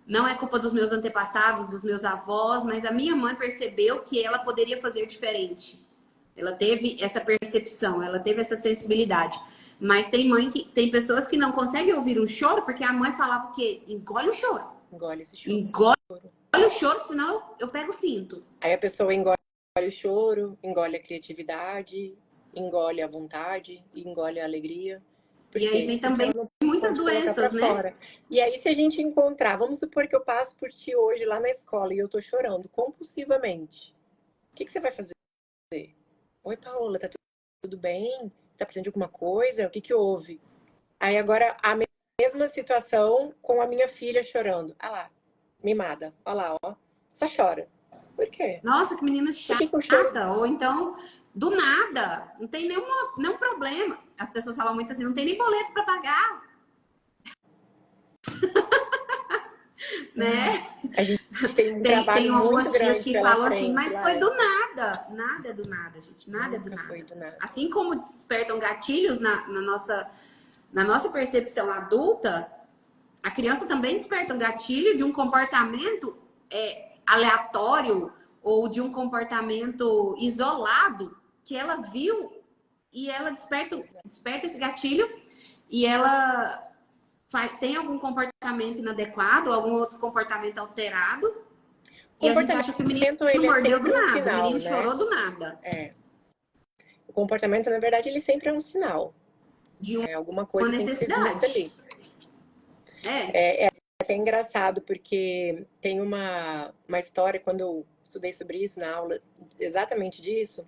S2: não é culpa dos meus antepassados, dos meus avós, mas a minha mãe percebeu que ela poderia fazer diferente. Ela teve essa percepção, ela teve essa sensibilidade. Mas tem pessoas que não conseguem ouvir um choro porque a mãe falava que engole o choro.
S1: Engole esse choro.
S2: Engole o choro, senão eu pego o cinto.
S1: Aí a pessoa engole o choro, engole a criatividade, engole a vontade, engole a alegria. Por
S2: E aí
S1: quê?
S2: vem
S1: Porque
S2: também
S1: ela não
S2: muitas
S1: pode colocar para
S2: doenças, né?
S1: fora. E aí, se a gente encontrar, vamos supor que eu passo por ti hoje lá na escola e eu tô chorando compulsivamente. O que você vai fazer? Oi, Paola, tá tudo bem? Tá precisando de alguma coisa? O que houve? Aí agora a mesma situação com a minha filha chorando. Ah lá, mimada. Olha lá, ó. Só chora. Por quê?
S2: Nossa, que menina
S1: Por que eu choro?
S2: chata. Ou então, do nada, não tem nenhum problema. As pessoas falam muito assim, não tem nem boleto para pagar, né?
S1: A gente tem um
S2: Tem
S1: trabalho muito
S2: algumas tias
S1: grande
S2: que
S1: pela
S2: falam assim,
S1: frente,
S2: mas foi
S1: Laé.
S2: do nada. Nada é do nada, gente. Nada é do
S1: Nunca foi
S2: nada.
S1: do nada.
S2: Assim como despertam gatilhos na nossa percepção adulta, a criança também desperta um gatilho de um comportamento aleatório ou de um comportamento isolado que ela viu e ela desperta esse gatilho e ela tem algum comportamento inadequado, algum outro comportamento alterado
S1: O
S2: e a gente acha que o menino
S1: comportamento, ele é
S2: mordeu do
S1: sempre um
S2: nada, o
S1: sinal,
S2: menino
S1: né?
S2: chorou do nada.
S1: É. O comportamento, na verdade, ele sempre é um sinal.
S2: De uma
S1: Alguma coisa tem que ser vista
S2: necessidade.
S1: ali.
S2: É.
S1: É até engraçado, porque tem uma história, quando eu estudei sobre isso na aula, exatamente disso,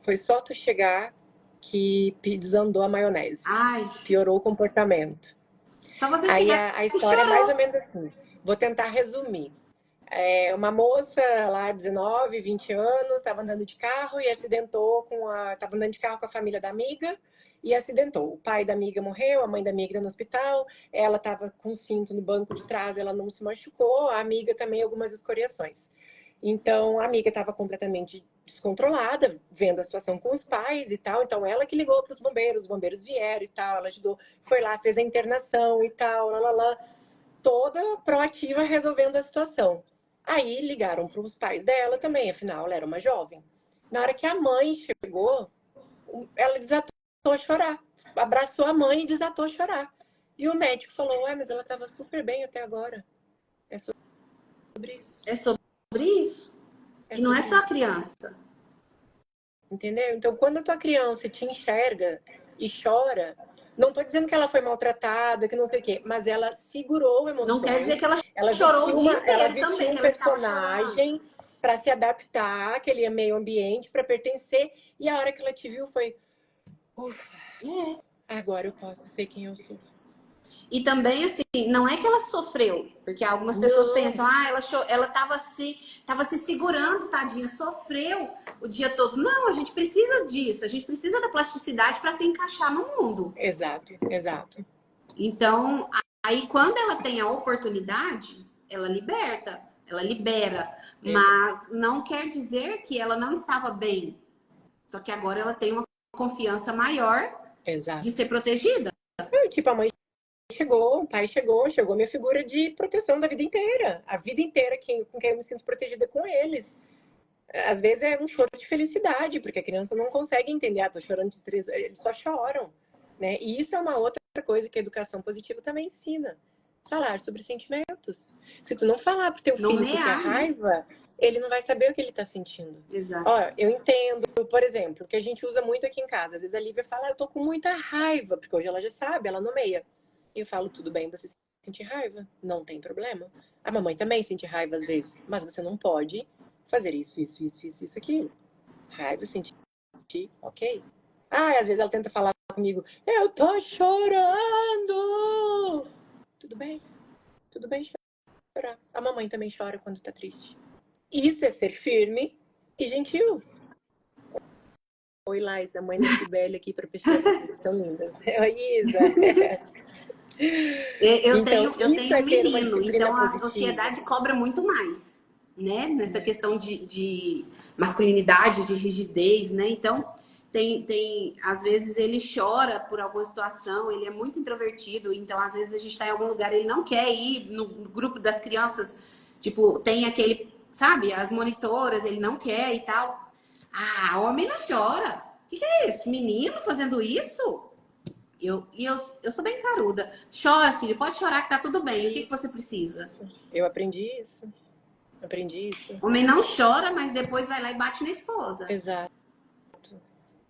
S1: foi só tu chegar que desandou a maionese.
S2: Ai,
S1: Piorou o comportamento.
S2: só você
S1: Aí
S2: chegar
S1: a
S2: que
S1: história é mais ou
S2: chorou.
S1: menos assim. Vou tentar resumir. Uma moça lá, 19, 20 anos, estava andando de carro e acidentou estava andando de carro com a família da amiga e acidentou. O pai da amiga morreu, a mãe da amiga no hospital, ela estava com cinto no banco de trás, ela não se machucou, a amiga também algumas escoriações. Então, a amiga estava completamente descontrolada, vendo a situação com os pais e tal. Então, ela que ligou para os bombeiros vieram e tal, ela ajudou, foi lá, fez a internação e tal, toda proativa resolvendo a situação. Aí ligaram para os pais dela também, afinal ela era uma jovem. Na hora que a mãe chegou, ela desatou a chorar. Abraçou a mãe e desatou a chorar. E o médico falou: Ué, mas ela estava super bem até agora. É sobre isso.
S2: É sobre isso.
S1: É
S2: Que não é
S1: sobre
S2: só a
S1: isso.
S2: criança.
S1: Entendeu? Então, quando a tua criança te enxerga e chora, não estou dizendo que ela foi maltratada, que não sei o quê, mas ela segurou
S2: Não quer dizer
S1: emoções,
S2: que ela
S1: ela
S2: chorou o dia
S1: ela
S2: inteiro
S1: vestiu
S2: também,
S1: um
S2: que ela estava chorando.
S1: personagem para se adaptar àquele meio ambiente, para pertencer, e a hora que ela te viu foi, ufa,
S2: É.
S1: agora eu posso ser quem eu sou.
S2: E também, assim, não é que ela sofreu, porque algumas pessoas
S1: Não,
S2: pensam, ela tava se segurando, tadinha, sofreu o dia todo. Não, a gente precisa disso, a gente precisa da plasticidade para se encaixar no mundo.
S1: exato, exato.
S2: Então, aí quando ela tem a oportunidade, ela liberta, ela libera,
S1: Exato.
S2: mas não quer dizer que ela não estava bem. Só que agora ela tem uma confiança maior de
S1: Exato.
S2: ser protegida.
S1: Tipo, a mãe chegou, o pai chegou minha figura de proteção da vida inteira. A vida inteira com quem eu me sinto protegida com eles. Às vezes é um choro de felicidade, porque a criança não consegue entender, tô chorando de tristeza, eles só choram, né? E isso é uma outra coisa que a educação positiva também ensina. Falar sobre sentimentos. Se tu não falar pro teu filho que é
S2: Nomear, né?
S1: raiva, ele não vai saber o que ele tá sentindo. Ó,
S2: Exato.
S1: eu entendo, por exemplo, que a gente usa muito aqui em casa. Às vezes a Lívia fala, eu tô com muita raiva, porque hoje ela já sabe, ela nomeia. Eu falo, tudo bem, você sente raiva, não tem problema. A mamãe também sente raiva às vezes, mas você não pode fazer isso, aquilo. Raiva, sentimento ok? Ah, às vezes ela tenta falar comigo, eu tô chorando. Tudo bem chorar. A mamãe também chora quando tá triste. Isso é ser firme e gentil. Oi, Laísa, mãe da Cibele aqui para prestigiar vocês, estão lindas. Oi, Isa. Então,
S2: Eu
S1: isso
S2: tenho
S1: é
S2: um
S1: ter uma
S2: menino,
S1: disciplina
S2: então a
S1: positiva.
S2: sociedade cobra muito mais, né? Nessa questão de masculinidade, de rigidez, né? Então, às vezes ele chora por alguma situação, ele é muito introvertido, então às vezes a gente está em algum lugar, ele não quer ir no grupo das crianças, tipo, tem aquele, sabe, as monitoras, ele não quer e tal. Ah, homem não chora. O que é isso? Menino fazendo isso? Eu sou bem caruda. Chora, filho, pode chorar que tá tudo bem. O que você precisa?
S1: Eu aprendi isso. Aprendi isso.
S2: Homem não chora, mas depois vai lá e bate na esposa.
S1: Exato.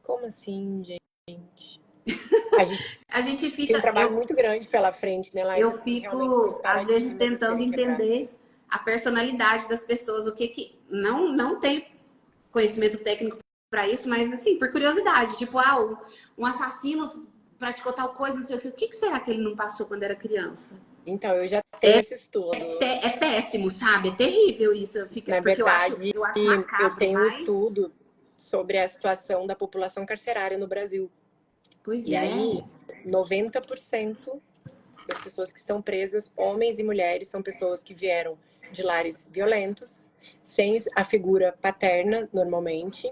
S1: Como assim, gente?
S2: A gente
S1: Tem um
S2: fica.
S1: trabalho muito grande pela frente, né,
S2: Eu
S1: Laís? Assim, realmente são
S2: fico, às vezes,
S1: paradigmas a
S2: tentando
S1: serem quebrados.
S2: entender a personalidade das pessoas. O que que. Não tenho conhecimento técnico para isso, mas assim, por curiosidade. Tipo, um assassino praticou tal coisa, não sei o que. O que será que ele não passou quando era criança?
S1: Então, eu já tenho esse estudo.
S2: É péssimo, sabe? É terrível isso.
S1: Na
S2: Porque
S1: verdade,
S2: eu acho
S1: eu
S2: macabro,
S1: tenho um
S2: mas.
S1: estudo sobre a situação da população carcerária no Brasil.
S2: Pois
S1: E
S2: é.
S1: aí, 90% das pessoas que estão presas, homens e mulheres, são pessoas que vieram de lares violentos, sem a figura paterna, normalmente,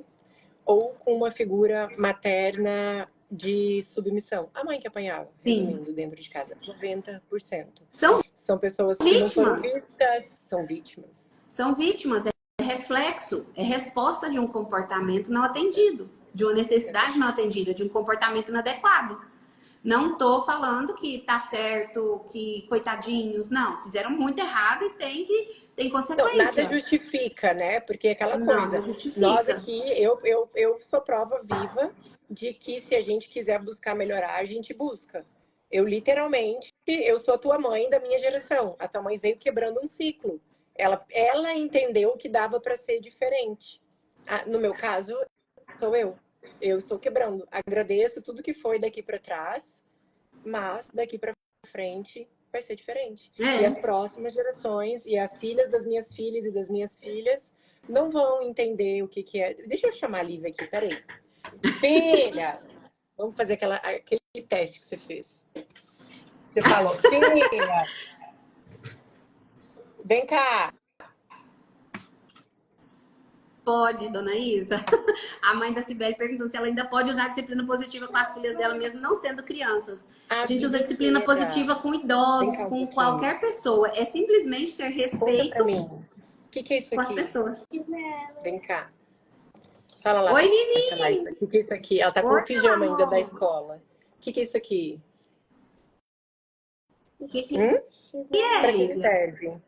S1: ou com uma figura materna de submissão. A mãe que apanhava,
S2: Sim.
S1: resumindo, dentro de casa. 90%.
S2: São
S1: São pessoas que não foram
S2: vítimas.
S1: vistas, são vítimas.
S2: São vítimas. É reflexo, é resposta de um comportamento não atendido, de uma necessidade não atendida, de um comportamento inadequado. Não tô falando que tá certo, que coitadinhos, não, fizeram muito errado e tem
S1: Não, nada
S2: consequência.
S1: justifica, né? Porque é aquela
S2: Não, não
S1: coisa, nós
S2: justifica.
S1: aqui, eu sou prova viva de que se a gente quiser buscar melhorar, a gente busca. Eu literalmente, eu sou a tua mãe da minha geração. A tua mãe veio quebrando um ciclo. Ela entendeu que dava para ser diferente. No meu caso, sou eu. Eu estou quebrando. Agradeço tudo que foi daqui para trás, mas daqui para frente vai ser diferente. E as
S2: É.
S1: próximas gerações e as filhas das minhas filhas e das minhas filhas não vão entender o que que é. Deixa eu chamar a Lívia aqui, peraí. Filha, vamos fazer aquele teste que você fez. Você falou, filha, vem cá.
S2: Pode, dona Isa. A mãe da Cibele perguntando se ela ainda pode usar disciplina positiva com as filhas dela, mesmo não sendo crianças.
S1: A
S2: A gente
S1: vida
S2: usa disciplina
S1: inteira.
S2: positiva com
S1: Vem
S2: idosos,
S1: cá um
S2: com
S1: pouquinho.
S2: qualquer pessoa. É simplesmente ter
S1: Conta pra
S2: respeito
S1: mim. O que é isso
S2: com as
S1: aqui?
S2: pessoas.
S1: Vem cá. Fala lá,
S2: Oi,
S1: tia
S2: Nini!
S1: Laísa. O que é isso aqui? Ela tá com
S2: Oi,
S1: o
S2: meu
S1: pijama ainda da
S2: amor!
S1: escola. O que é isso aqui?
S2: O que é,
S1: Pra que
S2: Lívia?
S1: serve?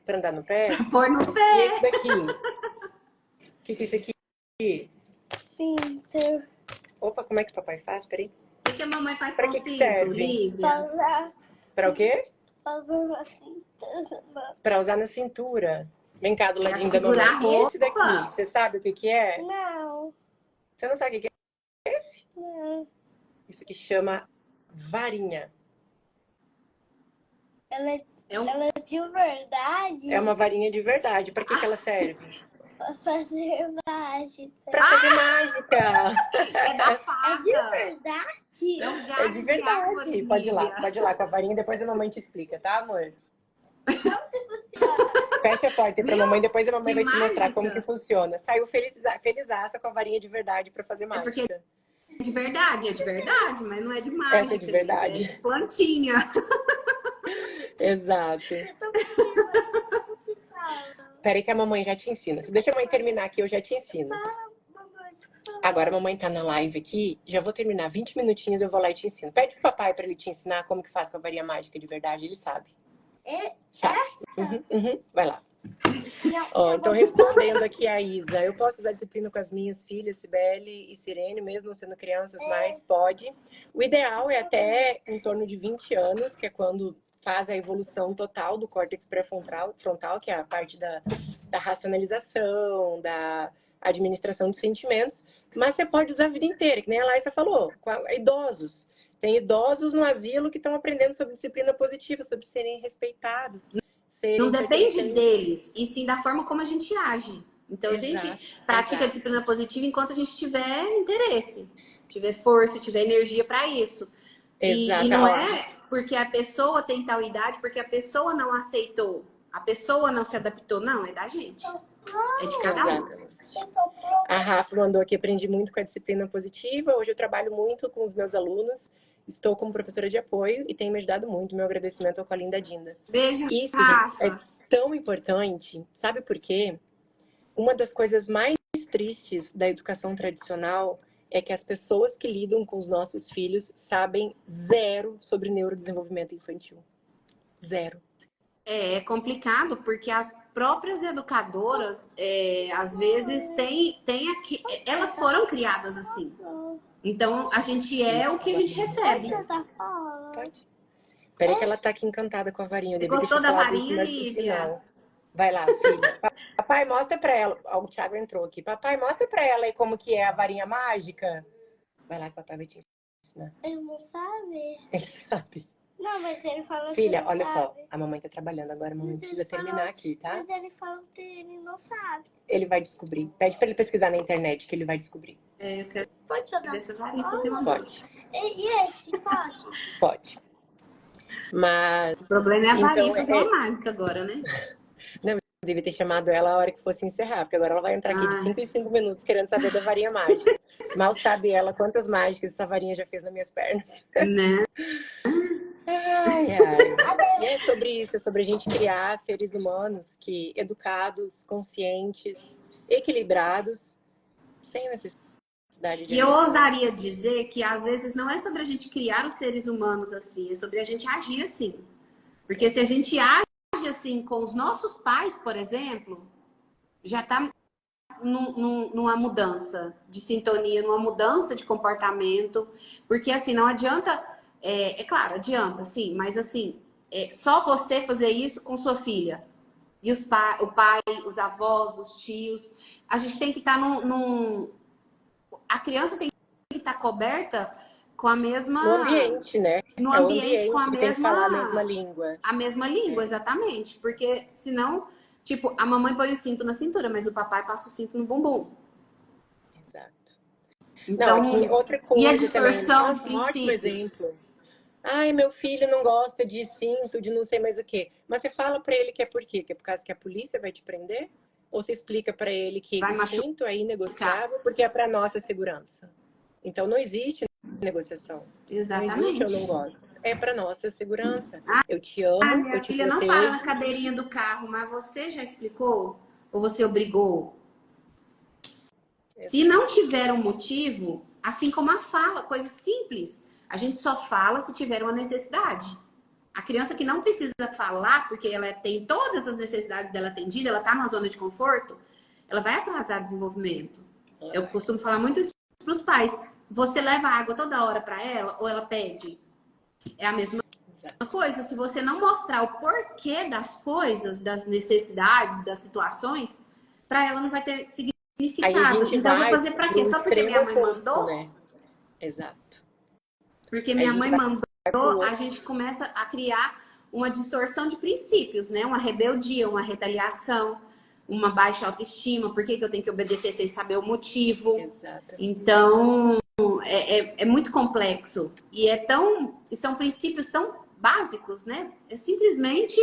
S1: Pra andar no pé?
S2: Pôr no
S1: E
S2: pé.
S1: esse daqui? O que é isso aqui?
S3: Cinto.
S1: Opa, como é que o papai faz? Peraí.
S2: O que a mamãe faz
S1: Pra
S2: com o
S1: que
S2: cinto,
S1: serve?
S2: Lívia?
S1: Pra o quê?
S3: Pagar cinto.
S1: Pra usar na cintura. Vem cá do
S2: Pra
S1: ladinho da
S2: segurar
S1: mamãe.
S2: a
S1: E esse daqui?
S2: roupa?
S1: Você sabe o que é?
S3: Não.
S1: Você não sabe o que é esse?
S3: Não.
S1: Isso aqui chama varinha.
S3: Ela
S2: É um...
S3: é de verdade.
S1: É uma varinha de verdade. Pra que ela serve?
S3: Pra fazer mágica.
S1: Pra fazer mágica.
S2: é da
S3: É de
S2: fada.
S3: verdade.
S2: É um
S1: É
S2: galho
S1: de
S2: de árvore,
S1: verdade.
S2: Lívia.
S1: Pode ir lá com a varinha. Depois a mamãe te explica, tá, amor?
S3: Como que funciona?
S1: Fecha a porta aí pra
S2: Viu?
S1: mamãe, depois a mamãe
S2: Que
S1: vai te mostrar como que
S2: mágica.
S1: funciona. Saiu felizaça com a varinha de verdade pra fazer
S2: É porque
S1: mágica.
S2: é de verdade, mas não é de
S1: Essa é de
S2: mágica, Lívia. É
S1: verdade.
S2: de plantinha.
S1: Exato. Peraí que a mamãe já te ensina. Deixa a mãe terminar aqui, eu já te ensino. Agora a mamãe tá na live aqui, já vou terminar 20 minutinhos, eu vou lá e te ensino. Pede pro papai pra ele te ensinar como que faz com a varinha mágica de verdade, ele sabe. Sabe. Vai lá. Ó, então, respondendo aqui a Isa, eu posso usar disciplina com as minhas filhas, Cibele e Sirene, mesmo não sendo crianças, mas pode. O ideal é até em torno de 20 anos, que é quando faz a evolução total do córtex pré-frontal, que é a parte da racionalização, administração de sentimentos, mas você pode usar a vida inteira, que nem a Laísa falou, idosos. Tem idosos no asilo que estão aprendendo sobre disciplina positiva, sobre serem respeitados.
S2: Não depende deles, e sim da forma como a gente age. Então, a gente pratica a disciplina positiva enquanto a gente tiver interesse, tiver força, tiver energia para isso. E não é porque a pessoa tem tal idade, porque a pessoa não aceitou, a pessoa não se adaptou. Não, é da gente. É de cada um.
S1: A Rafa mandou aqui, aprendi muito com a disciplina positiva. Hoje eu trabalho muito com os meus alunos. Estou como professora de apoio e tem me ajudado muito. Meu agradecimento ao Colinda Dinda.
S2: Beijo,
S1: Isso,
S2: Rafa.
S1: gente, é tão importante. Sabe por quê? Uma das coisas mais tristes da educação tradicional é que as pessoas que lidam com os nossos filhos sabem zero sobre neurodesenvolvimento infantil. Zero.
S2: É complicado, porque as próprias educadoras, às vezes, elas foram criadas assim. Então, a gente é o que a gente recebe.
S1: Pode. Peraí que ela tá aqui encantada com a varinha.
S2: Você gostou da varinha, Lívia?
S1: Vai lá, filha. Papai, mostra pra ela. Ó, o Thiago entrou aqui. Papai, mostra pra ela aí como que é a varinha mágica. Vai lá que o papai vai te ensinar.
S3: Ele não sabe.
S1: Ele sabe.
S3: Não, mas ele falou
S1: Filha,
S3: que ele
S1: olha
S3: sabe.
S1: só. A mamãe tá trabalhando agora. A mamãe
S3: Mas
S1: precisa
S3: ele
S1: terminar
S3: falou-
S1: aqui, tá?
S3: Mas ele falou que ele não sabe.
S1: Ele vai descobrir. Pede pra ele pesquisar na internet que ele vai descobrir.
S2: Eu quero
S3: Pode jogar.
S2: dessa varinha fazer uma
S1: Pode.
S3: E esse, pode?
S1: Pode. Mas
S2: O problema é a varinha
S1: Então,
S2: fazer uma mágica agora, né?
S1: eu devia ter chamado ela a hora que fosse encerrar, porque agora ela vai entrar aqui de 5 em 5 minutos querendo saber da varinha mágica. Mal sabe ela quantas mágicas essa varinha já fez nas minhas pernas.
S2: Né?
S1: Ai, ai. E é sobre isso, é sobre a gente criar seres humanos que educados, conscientes, equilibrados, sem necessidade de
S2: E eu
S1: agressão.
S2: ousaria dizer que às vezes não é sobre a gente criar os seres humanos assim, é sobre a gente agir assim. Porque se a gente age assim com os nossos pais, por exemplo, já tá numa mudança de sintonia, numa mudança de comportamento. Porque assim, não adianta, é claro, adianta, sim, mas assim, só você fazer isso com sua filha. E o pai, os avós, os tios. A gente tem que estar a criança tem que estar coberta com a mesma...
S1: No ambiente, né?
S2: No
S1: É o
S2: ambiente com a
S1: que tem que falar a mesma
S2: mesma...
S1: língua.
S2: A mesma língua, exatamente. Porque senão, tipo, a mamãe põe o cinto na cintura, mas o papai passa o cinto no bumbum.
S1: Exato.
S2: Então,
S1: Não, aqui, outra coisa
S2: e a
S1: também,
S2: distorção de
S1: nossa, um ótimo
S2: princípios?
S1: exemplo. Ai, meu filho não gosta de cinto, de não sei mais o quê. Mas você fala pra ele que é por quê? Que é por causa que a polícia vai te prender? Ou você explica pra ele que
S2: Vai
S1: o cinto é inegociável porque é pra nossa segurança? Então não existe negociação. Não existe eu não
S2: Exatamente.
S1: gosto. É pra nossa segurança. Eu te amo,
S2: Ah,
S1: eu
S2: minha
S1: te
S2: filha não para na
S1: protejo.
S2: cadeirinha do carro, mas você já explicou? Ou você obrigou? Se não tiver um motivo, assim como a fala, coisa simples, a gente só fala se tiver uma necessidade. A criança que não precisa falar, porque ela tem todas as necessidades dela atendidas, ela está numa zona de conforto, ela vai atrasar o desenvolvimento. Eu costumo falar muito isso para os pais. Você leva água toda hora para ela ou ela pede? É a mesma coisa. Se você não mostrar o porquê das coisas, das necessidades, das situações, para ela não vai ter significado.
S1: Aí a gente
S2: Então, eu
S1: vai
S2: vou fazer para quê?
S1: pro
S2: Só porque
S1: extremo
S2: minha mãe
S1: oposto,
S2: mandou?
S1: né? Exato.
S2: Porque
S1: Aí
S2: minha
S1: a gente
S2: mãe
S1: vai
S2: mandou,
S1: pro outro.
S2: a gente começa a criar uma distorção de princípios, né? Uma rebeldia, uma retaliação, uma baixa autoestima. Por que eu tenho que obedecer sem saber o motivo?
S1: Exato.
S2: Então, é muito complexo. E são princípios tão básicos, né? É simplesmente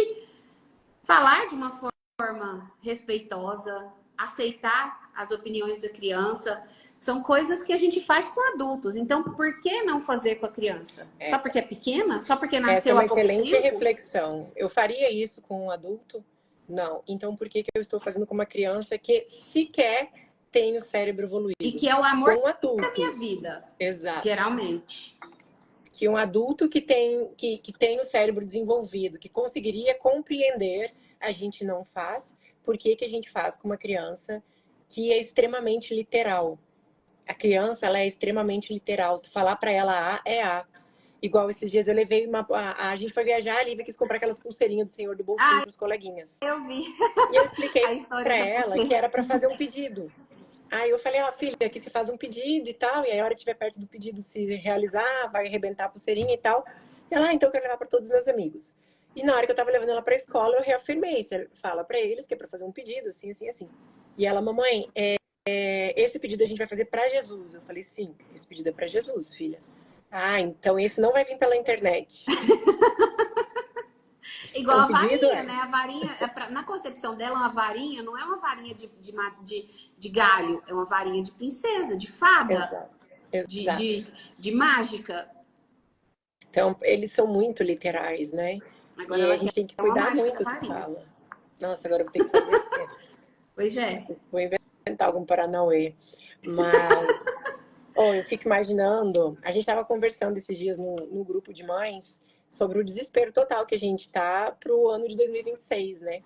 S2: falar de uma forma respeitosa, aceitar as opiniões da criança. São coisas que a gente faz com adultos. Então, por que não fazer com a criança? Só porque é pequena? Só porque
S1: Essa é
S2: nasceu
S1: uma
S2: há pouco
S1: excelente
S2: tempo?
S1: reflexão. Eu faria isso com um adulto? Não. Então, por que eu estou fazendo com uma criança que sequer tem o cérebro evoluído?
S2: E que é o amor
S1: com um adulto.
S2: da minha vida.
S1: Exato.
S2: Geralmente.
S1: Que um adulto que tem o cérebro desenvolvido, que conseguiria compreender, a gente não faz. Por que a gente faz com uma criança que é extremamente literal? A criança, ela é extremamente literal. Se tu falar pra ela A, é A. Igual esses dias eu levei a gente foi viajar, a Lívia quis comprar aquelas pulseirinhas do Senhor do Bolsinho pros coleguinhas.
S2: Eu vi
S1: E eu expliquei
S2: a história
S1: pra
S2: da
S1: ela
S2: pulseira.
S1: que era pra fazer um pedido. Aí eu falei, filha, aqui você faz um pedido e tal, e aí a hora que estiver perto do pedido se realizar, vai arrebentar a pulseirinha e tal. E ela, então eu quero levar para todos os meus amigos. E na hora que eu tava levando ela pra escola, eu reafirmei, você fala para eles que é para fazer um pedido, assim, assim, assim. E ela, mamãe, esse pedido a gente vai fazer para Jesus. Eu falei, sim, esse pedido é para Jesus, filha. Ah, então esse não vai vir pela internet.
S2: Igual
S1: O
S2: a
S1: pedido
S2: varinha, né? A varinha, na concepção dela, uma varinha não é uma varinha de galho, é uma varinha de princesa, de fada,
S1: Exato,
S2: de,
S1: exato.
S2: de mágica.
S1: Então, eles são muito literais, né?
S2: Agora
S1: E aí
S2: ela
S1: a gente
S2: quer
S1: tem que
S2: uma
S1: cuidar
S2: mágica da
S1: muito o que
S2: varinha.
S1: fala. Nossa, agora eu vou ter que fazer.
S2: Pois é.
S1: Vou inventar algum paranauê. Mas, eu fico imaginando. A gente estava conversando esses dias no grupo de mães sobre o desespero total que a gente tá pro ano de 2026, né?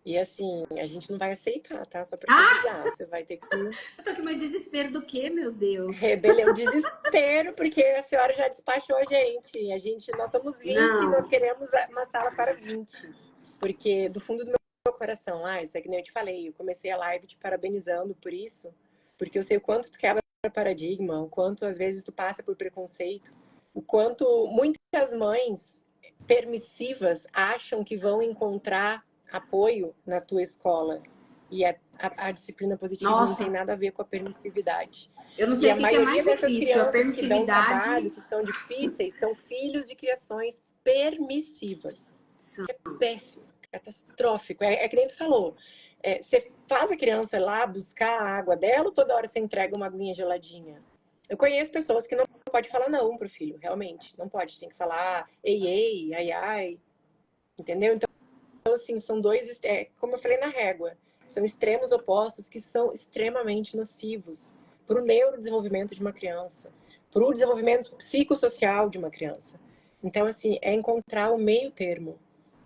S1: E assim, a gente não vai aceitar, tá? Só pra te avisar. Você vai ter que
S2: Eu tô com meu desespero do quê, meu Deus?
S1: rebelar o desespero, porque a senhora já despachou a gente. Nós somos 20 e nós
S2: Não.
S1: queremos uma sala para 20. Porque do fundo do meu coração, isso é que nem eu te falei, eu comecei a live te parabenizando por isso, porque eu sei o quanto tu quebra paradigma, o quanto às vezes tu passa por preconceito, o quanto muitas mães permissivas acham que vão encontrar apoio na tua escola. E a disciplina positiva não tem
S2: Nossa,
S1: nada a ver com a permissividade.
S2: eu não
S1: E
S2: sei
S1: a
S2: o que é
S1: maioria
S2: mais
S1: dessas
S2: difícil, a
S1: crianças que dão trabalho,
S2: permissividade.
S1: que são difíceis, são filhos de criações permissivas. Que é péssimo, catastrófico. É que nem tu falou. Você faz a criança lá buscar a água dela ou toda hora você entrega uma aguinha geladinha? Eu conheço pessoas que não pode falar não pro filho, realmente. Não pode, tem que falar ei, ei, ai, ai. Entendeu? Então, assim, são dois, como eu falei na régua, são extremos opostos que são extremamente nocivos para o neurodesenvolvimento de uma criança, para o desenvolvimento psicossocial de uma criança. Então, assim, é encontrar o meio termo.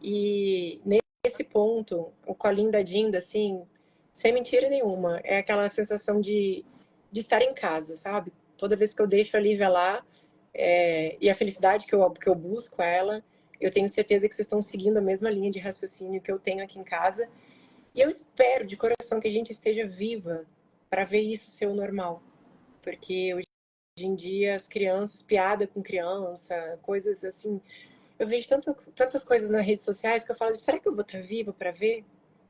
S1: E nesse ponto, o colinho da Dinda, assim, sem mentira nenhuma, é aquela sensação de estar em casa, sabe? Toda vez que eu deixo a Lívia lá, e a felicidade que eu busco a ela, eu tenho certeza que vocês estão seguindo a mesma linha de raciocínio que eu tenho aqui em casa. E eu espero de coração que a gente esteja viva para ver isso ser o normal. Porque hoje em dia as crianças, piada com criança, coisas assim. Eu vejo tantas coisas nas redes sociais que eu falo, será que eu vou estar viva para ver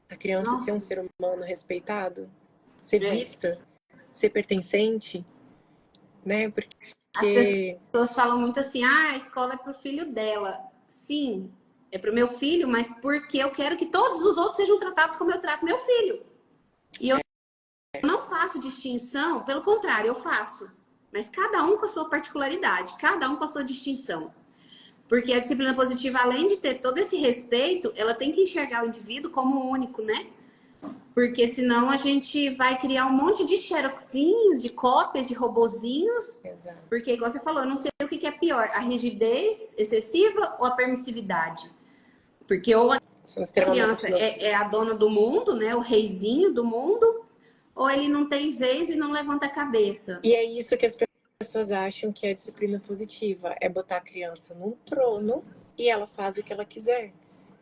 S1: a criança ser um
S2: Nossa,
S1: ser humano respeitado? Ser
S2: é.
S1: vista? Ser pertencente? Né?
S2: As
S1: Porque
S2: pessoas falam muito assim, a escola é pro filho dela. Sim, é pro meu filho, mas porque eu quero que todos os outros sejam tratados como eu trato meu filho. E eu não faço distinção, pelo contrário, eu faço. Mas cada um com a sua particularidade, cada um com a sua distinção. Porque a disciplina positiva, além de ter todo esse respeito, ela tem que enxergar o indivíduo como único, né? Porque senão a gente vai criar um monte de xeroxinhos, de cópias, de robozinhos.
S1: exato.
S2: Porque, igual você falou, eu não sei o que é pior, a rigidez excessiva ou a permissividade. Porque ou a
S1: São extremamente
S2: criança é a dona do mundo, né? O reizinho do mundo, ou ele não tem vez e não levanta a cabeça.
S1: E é isso que as pessoas acham que é disciplina positiva, é botar a criança num trono e ela faz o que ela quiser.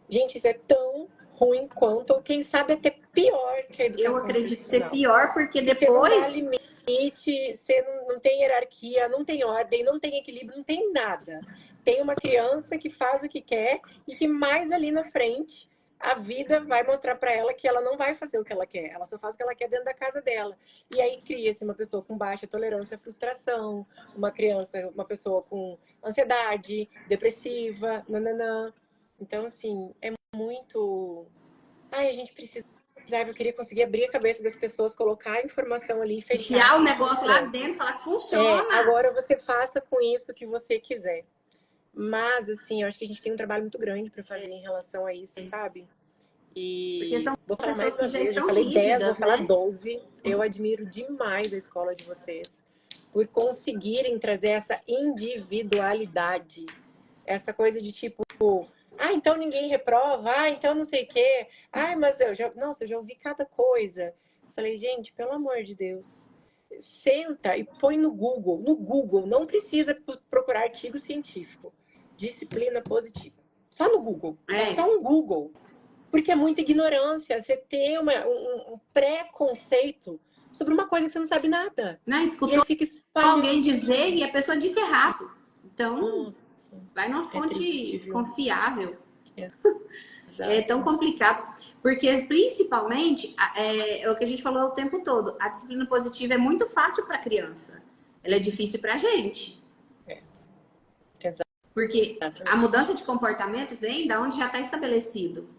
S1: Gente, isso é tão ruim quanto, ou quem sabe até pior que a educação
S2: Eu acredito ser
S1: tradicional.
S2: pior, porque
S1: E você não dá
S2: depois
S1: limite, você não tem hierarquia, não tem ordem, não tem equilíbrio, não tem nada. Tem uma criança que faz o que quer e que mais ali na frente a vida vai mostrar para ela que ela não vai fazer o que ela quer, ela só faz o que ela quer dentro da casa dela. E aí cria-se uma pessoa com baixa tolerância à frustração, uma criança, uma pessoa com ansiedade, depressiva, nananã. Então, assim, é muito. Ai, a gente precisa. Eu queria conseguir abrir a cabeça das pessoas, colocar a informação ali e fechar
S2: enfiar o
S1: aquilo tudo
S2: negócio lá
S1: pronto.
S2: dentro, falar que funciona.
S1: Agora você faça com isso o que você quiser. Mas, assim, eu acho que a gente tem um trabalho muito grande para fazer em relação a isso, sabe?
S2: Porque
S1: E
S2: são
S1: vou falar
S2: pessoas
S1: mais
S2: que
S1: uma
S2: já
S1: vez, já
S2: estão
S1: falei 10, vou
S2: rígidas,
S1: falar
S2: né?
S1: 12. Eu admiro demais a escola de vocês por conseguirem trazer essa individualidade. Essa coisa de tipo, então ninguém reprova, então não sei o quê. Mas nossa, eu já ouvi cada coisa. Falei, gente, pelo amor de Deus, senta e põe no Google, não precisa procurar artigo científico. Disciplina positiva. Só no Google. É só um Google. Porque é muita ignorância. Você ter um preconceito sobre uma coisa que você não sabe nada.
S2: Né?
S1: E
S2: Escutou
S1: aí fica espalhando.
S2: alguém dizer e a pessoa disse errado. Então,
S1: Nossa,
S2: vai numa
S1: é
S2: fonte
S1: triste, viu?
S2: confiável. É
S1: Exato.
S2: tão complicado. Porque, principalmente, é o que a gente falou o tempo todo. A disciplina positiva é muito fácil para a criança. Ela é difícil para a gente.
S1: Exato.
S2: Porque a mudança de comportamento vem da onde já está estabelecido.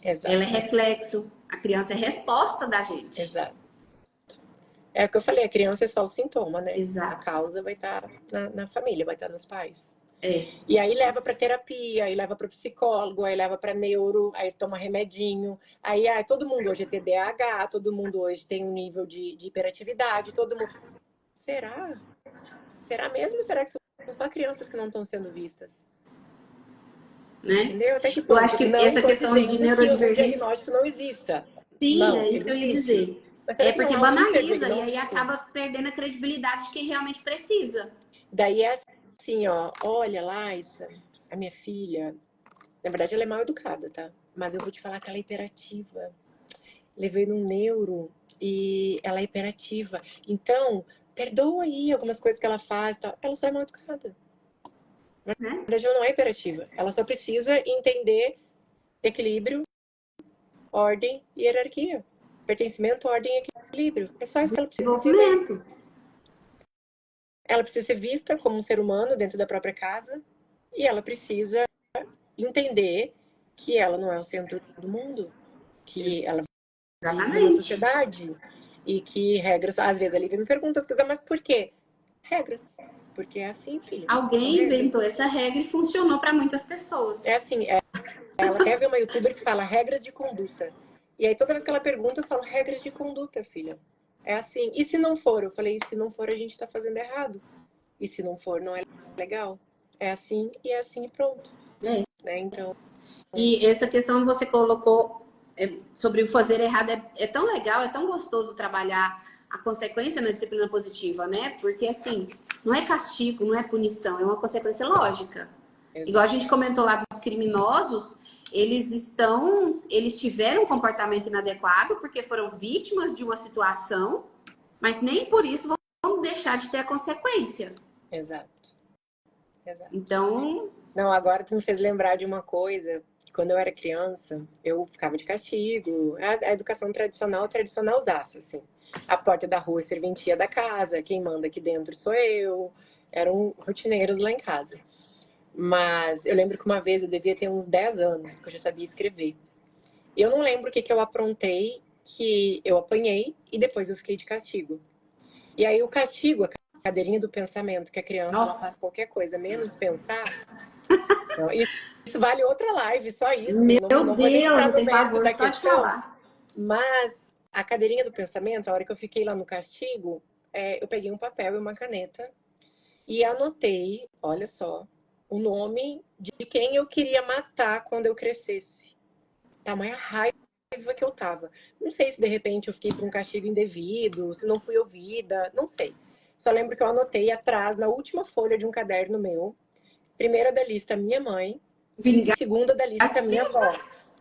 S1: Exato.
S2: Ela é reflexo. A criança é resposta da gente.
S1: Exato. É o que eu falei, a criança é só o sintoma, né?
S2: Exato.
S1: A causa vai estar na família, vai estar nos pais.
S2: É.
S1: E aí leva para terapia, aí leva para psicólogo, aí leva para neuro, aí toma remedinho. Aí todo mundo hoje é TDAH, todo mundo hoje tem um nível de hiperatividade, todo mundo. Será? Será mesmo? Será que são só crianças que não estão sendo vistas?
S2: Né?
S1: Entendeu? Até que
S2: Eu
S1: ponto?
S2: acho que
S1: Não
S2: essa
S1: tô
S2: questão de
S1: dizendo que o
S2: neurodivergência.
S1: diagnóstico não exista.
S2: Sim,
S1: Não,
S2: é isso
S1: ele
S2: que eu ia
S1: existe.
S2: dizer.
S1: Mas será que
S2: Porque
S1: não há um
S2: banaliza e aí
S1: hiperdiagnóstico?
S2: acaba perdendo a credibilidade de quem realmente precisa.
S1: Daí é assim, ó, olha, Laísa, a minha filha, na verdade ela é mal educada, tá? Mas eu vou te falar que ela é hiperativa. Levei num neuro e ela é hiperativa. Então, perdoa aí algumas coisas que ela faz, tá? Ela só é mal educada. Na verdade, ela não é hiperativa. Ela só precisa entender equilíbrio, ordem e hierarquia. Pertencimento, ordem e equilíbrio. É só isso que ela precisa entender.
S2: Desenvolvimento.
S1: Ela precisa ser vista como um ser humano dentro da própria casa e ela precisa entender que ela não é o centro do mundo, que ela vive numa
S2: Exatamente.
S1: sociedade e que regras, às vezes a Lívia me pergunta as coisas, mas por quê? Regras. Porque é assim, filha.
S2: Alguém inventou essa regra e funcionou para muitas pessoas.
S1: É assim, ela até vê uma youtuber que fala regras de conduta. E aí toda vez que ela pergunta, eu falo regras de conduta, filha. É assim. E se não for? Eu falei, se não for, a gente tá fazendo errado. E se não for, não é legal. É assim e pronto.
S2: É.
S1: Né? Então.
S2: E essa questão você colocou sobre o fazer errado é tão legal, é tão gostoso trabalhar a consequência na disciplina positiva, né? Porque assim, não é castigo, não é punição, é uma consequência lógica.
S1: Exato.
S2: Igual a gente comentou lá dos criminosos, eles tiveram um comportamento inadequado porque foram vítimas de uma situação, mas nem por isso vão deixar de ter a consequência.
S1: Exato. Exato.
S2: Então.
S1: Não, agora tu me fez lembrar de uma coisa. Quando eu era criança, eu ficava de castigo. A educação tradicionalzaça, assim. A porta da rua, serventia da casa, quem manda aqui dentro sou eu. Eram rotineiros lá em casa. Mas eu lembro que uma vez eu devia ter uns 10 anos, porque eu já sabia escrever. Eu não lembro o que eu aprontei, que eu apanhei e depois eu fiquei de castigo. E aí o castigo, a cadeirinha do pensamento, que a criança ela faz qualquer coisa, menos pensar. Então, isso vale outra live, só isso.
S2: Meu
S1: não vou nem
S2: Deus,
S1: entrar
S2: eu
S1: no
S2: tenho
S1: mérito
S2: pavor
S1: da
S2: só de
S1: questão.
S2: falar.
S1: Mas a cadeirinha do pensamento, a hora que eu fiquei lá no castigo, eu peguei um papel e uma caneta e anotei, olha só, o nome de quem eu queria matar quando eu crescesse. Tamanha raiva que eu tava. Não sei se de repente eu fiquei por um castigo indevido, se não fui ouvida, não sei. Só lembro que eu anotei atrás, na última folha de um caderno meu, primeira da lista, minha mãe, e segunda da lista, minha avó.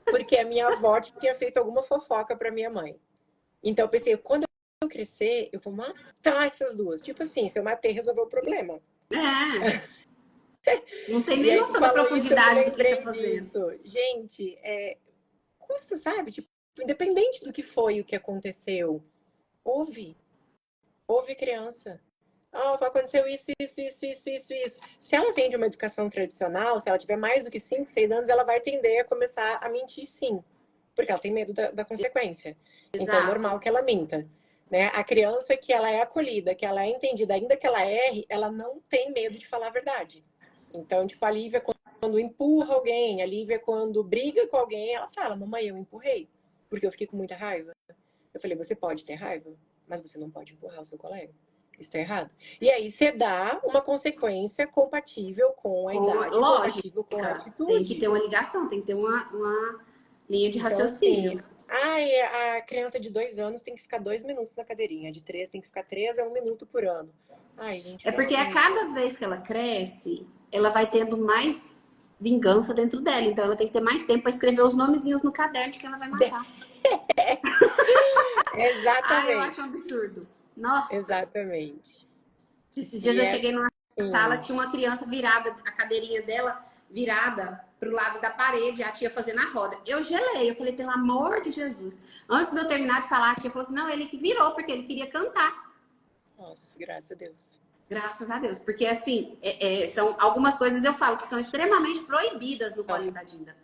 S1: Porque a minha avó tinha feito alguma fofoca pra minha mãe. Então eu pensei, quando eu crescer, eu vou matar essas duas. Tipo assim, se eu matei, resolveu o problema.
S2: Não tem nem noção da profundidade do que tá fazendo.
S1: Disso. Gente, custa, sabe? Tipo, independente do que foi o que aconteceu, ouve criança. Aconteceu isso. Se ela vem de uma educação tradicional, se ela tiver mais do que 5, 6 anos, ela vai tender a começar a mentir sim. Porque ela tem medo da consequência.
S2: Exato.
S1: Então é normal que ela minta. Né? A criança que ela é acolhida, que ela é entendida, ainda que ela erre, ela não tem medo de falar a verdade. Então, tipo, a Lívia, quando empurra alguém, a Lívia, quando briga com alguém, ela fala, mamãe, eu empurrei, porque eu fiquei com muita raiva. Eu falei, você pode ter raiva, mas você não pode empurrar o seu colega. Isso tá errado. E aí você dá uma consequência compatível com a idade, compatível com a atitude.
S2: Tem que ter uma ligação, tem que ter uma linha de raciocínio.
S1: Então, assim, a criança de 2 anos tem que ficar 2 minutos na cadeirinha, de 3 tem que ficar 3 a 1 minuto por ano. Gente,
S2: é porque a cada vez que ela cresce, ela vai tendo mais vingança dentro dela. Então ela tem que ter mais tempo para escrever os nomezinhos no caderno de que ela vai matar. Ah, eu
S1: Exatamente.
S2: acho um absurdo. Nossa,
S1: Exatamente.
S2: esses dias
S1: E
S2: eu
S1: é
S2: cheguei numa sala,
S1: assim,
S2: tinha uma criança virada, a cadeirinha dela virada pro lado da parede, a tia fazendo a roda. Eu gelei, eu falei, pelo amor de Jesus. Antes de eu terminar de falar, a tia falou assim, não, ele que virou, porque ele queria cantar.
S1: nossa, graças a Deus.
S2: Graças a Deus. Porque, assim, são algumas coisas eu falo que são extremamente proibidas no colinho da Dinda.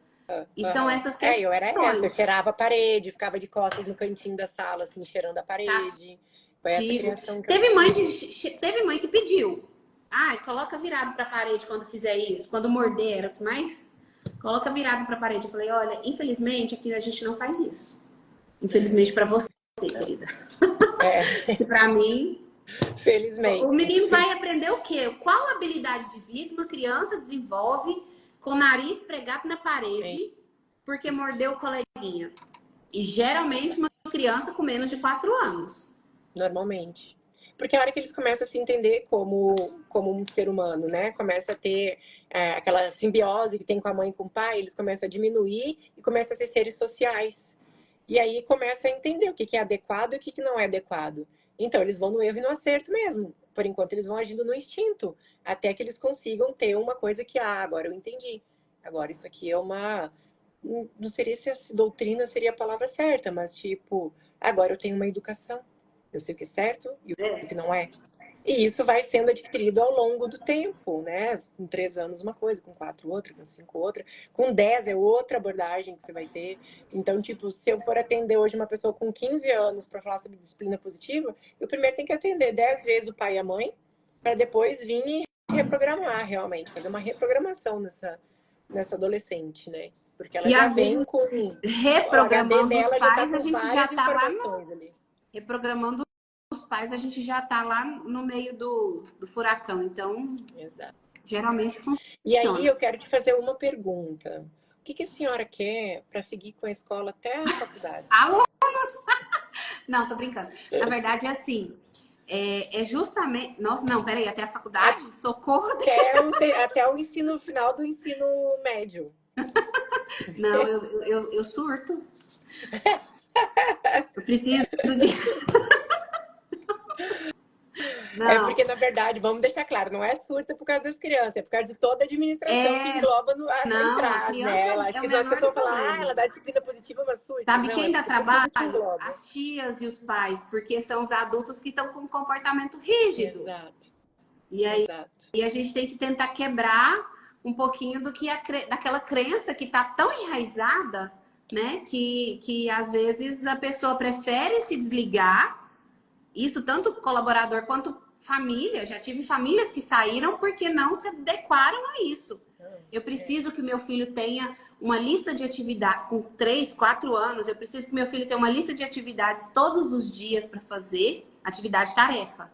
S2: E são
S1: Aham.
S2: essas
S1: É, eu era essa, eu
S2: questões.
S1: cheirava a parede, ficava de costas no cantinho da sala, assim, cheirando a parede. Foi essa
S2: Castigo.
S1: criação que eu
S2: Teve mãe
S1: tive.
S2: teve mãe que pediu. Ai, coloca virado para a parede quando fizer isso. Quando morder, era o que mais. Coloca virado para a parede. Eu falei, olha, infelizmente aqui a gente não faz isso. Infelizmente para você, querida.
S1: É,
S2: E para mim, o menino
S1: felizmente.
S2: vai aprender o quê? Qual habilidade de vida uma criança desenvolve com o nariz pregado na
S1: É
S2: parede porque
S1: isso.
S2: mordeu o coleguinha? E geralmente uma criança com menos de 4 anos.
S1: Normalmente. Porque a hora que eles começam a se entender como um ser humano, né? Começa a ter aquela simbiose que tem com a mãe e com o pai, eles começam a diminuir e começam a ser seres sociais. E aí começa a entender o que é adequado e o que não é adequado. Então, eles vão no erro e no acerto mesmo. Por enquanto, eles vão agindo no instinto, até que eles consigam ter uma coisa que, agora eu entendi. Agora, isso aqui é uma. Não seria se doutrina seria a palavra certa, mas tipo, agora eu tenho uma educação. Eu sei o que é certo e o que não é. E isso vai sendo adquirido ao longo do tempo, né? Com 3 anos uma coisa, com 4 outra, com 5 outra, com 10 é outra abordagem que você vai ter. Então, tipo, se eu for atender hoje uma pessoa com 15 anos para falar sobre disciplina positiva, eu primeiro tenho que atender 10 vezes o pai e a mãe, para depois vir e reprogramar realmente, fazer uma reprogramação nessa adolescente, né? Porque ela
S2: E
S1: já
S2: às
S1: vem
S2: vezes,
S1: com o HD
S2: reprogramando os
S1: dela já tá
S2: pais, a
S1: com
S2: gente já
S1: várias
S2: tá lá no.
S1: informações ali.
S2: Reprogramando os pais, a gente já tá lá no meio do furacão. Então,
S1: Exato.
S2: geralmente
S1: E aí
S2: funciona.
S1: eu quero te fazer uma pergunta. O que a senhora quer para seguir com a escola até a faculdade?
S2: Alô? Não, tô brincando. Na verdade, é assim. É justamente. Nossa, não, peraí, até a faculdade? Socorro.
S1: Até o ensino final do ensino médio.
S2: Não, eu surto. Eu preciso de.
S1: É
S2: Não,
S1: porque, na verdade, vamos deixar claro, não é surta por causa das crianças, é por causa de toda a administração que
S2: é.
S1: engloba em
S2: Não, a
S1: trás, né?
S2: criança
S1: Ela, acho
S2: é o
S1: que senão as
S2: menor do
S1: pessoas falam,
S2: problema.
S1: ela dá disciplina positiva, mas surta.
S2: Sabe
S1: Não, é
S2: quem dá
S1: porque tem tudo que
S2: trabalho?
S1: engloba.
S2: As tias e os pais, porque são os adultos que estão com um comportamento rígido.
S1: Exato,
S2: E aí
S1: exato.
S2: a gente tem que tentar quebrar um pouquinho daquela crença que está tão enraizada, né? Que às vezes a pessoa prefere se desligar. Isso tanto colaborador quanto família. Já tive famílias que saíram porque não se adequaram a isso. Eu preciso que meu filho tenha uma lista de atividades com 3, 4 anos. Eu preciso que meu filho tenha uma lista de atividades todos os dias para fazer, atividade-tarefa.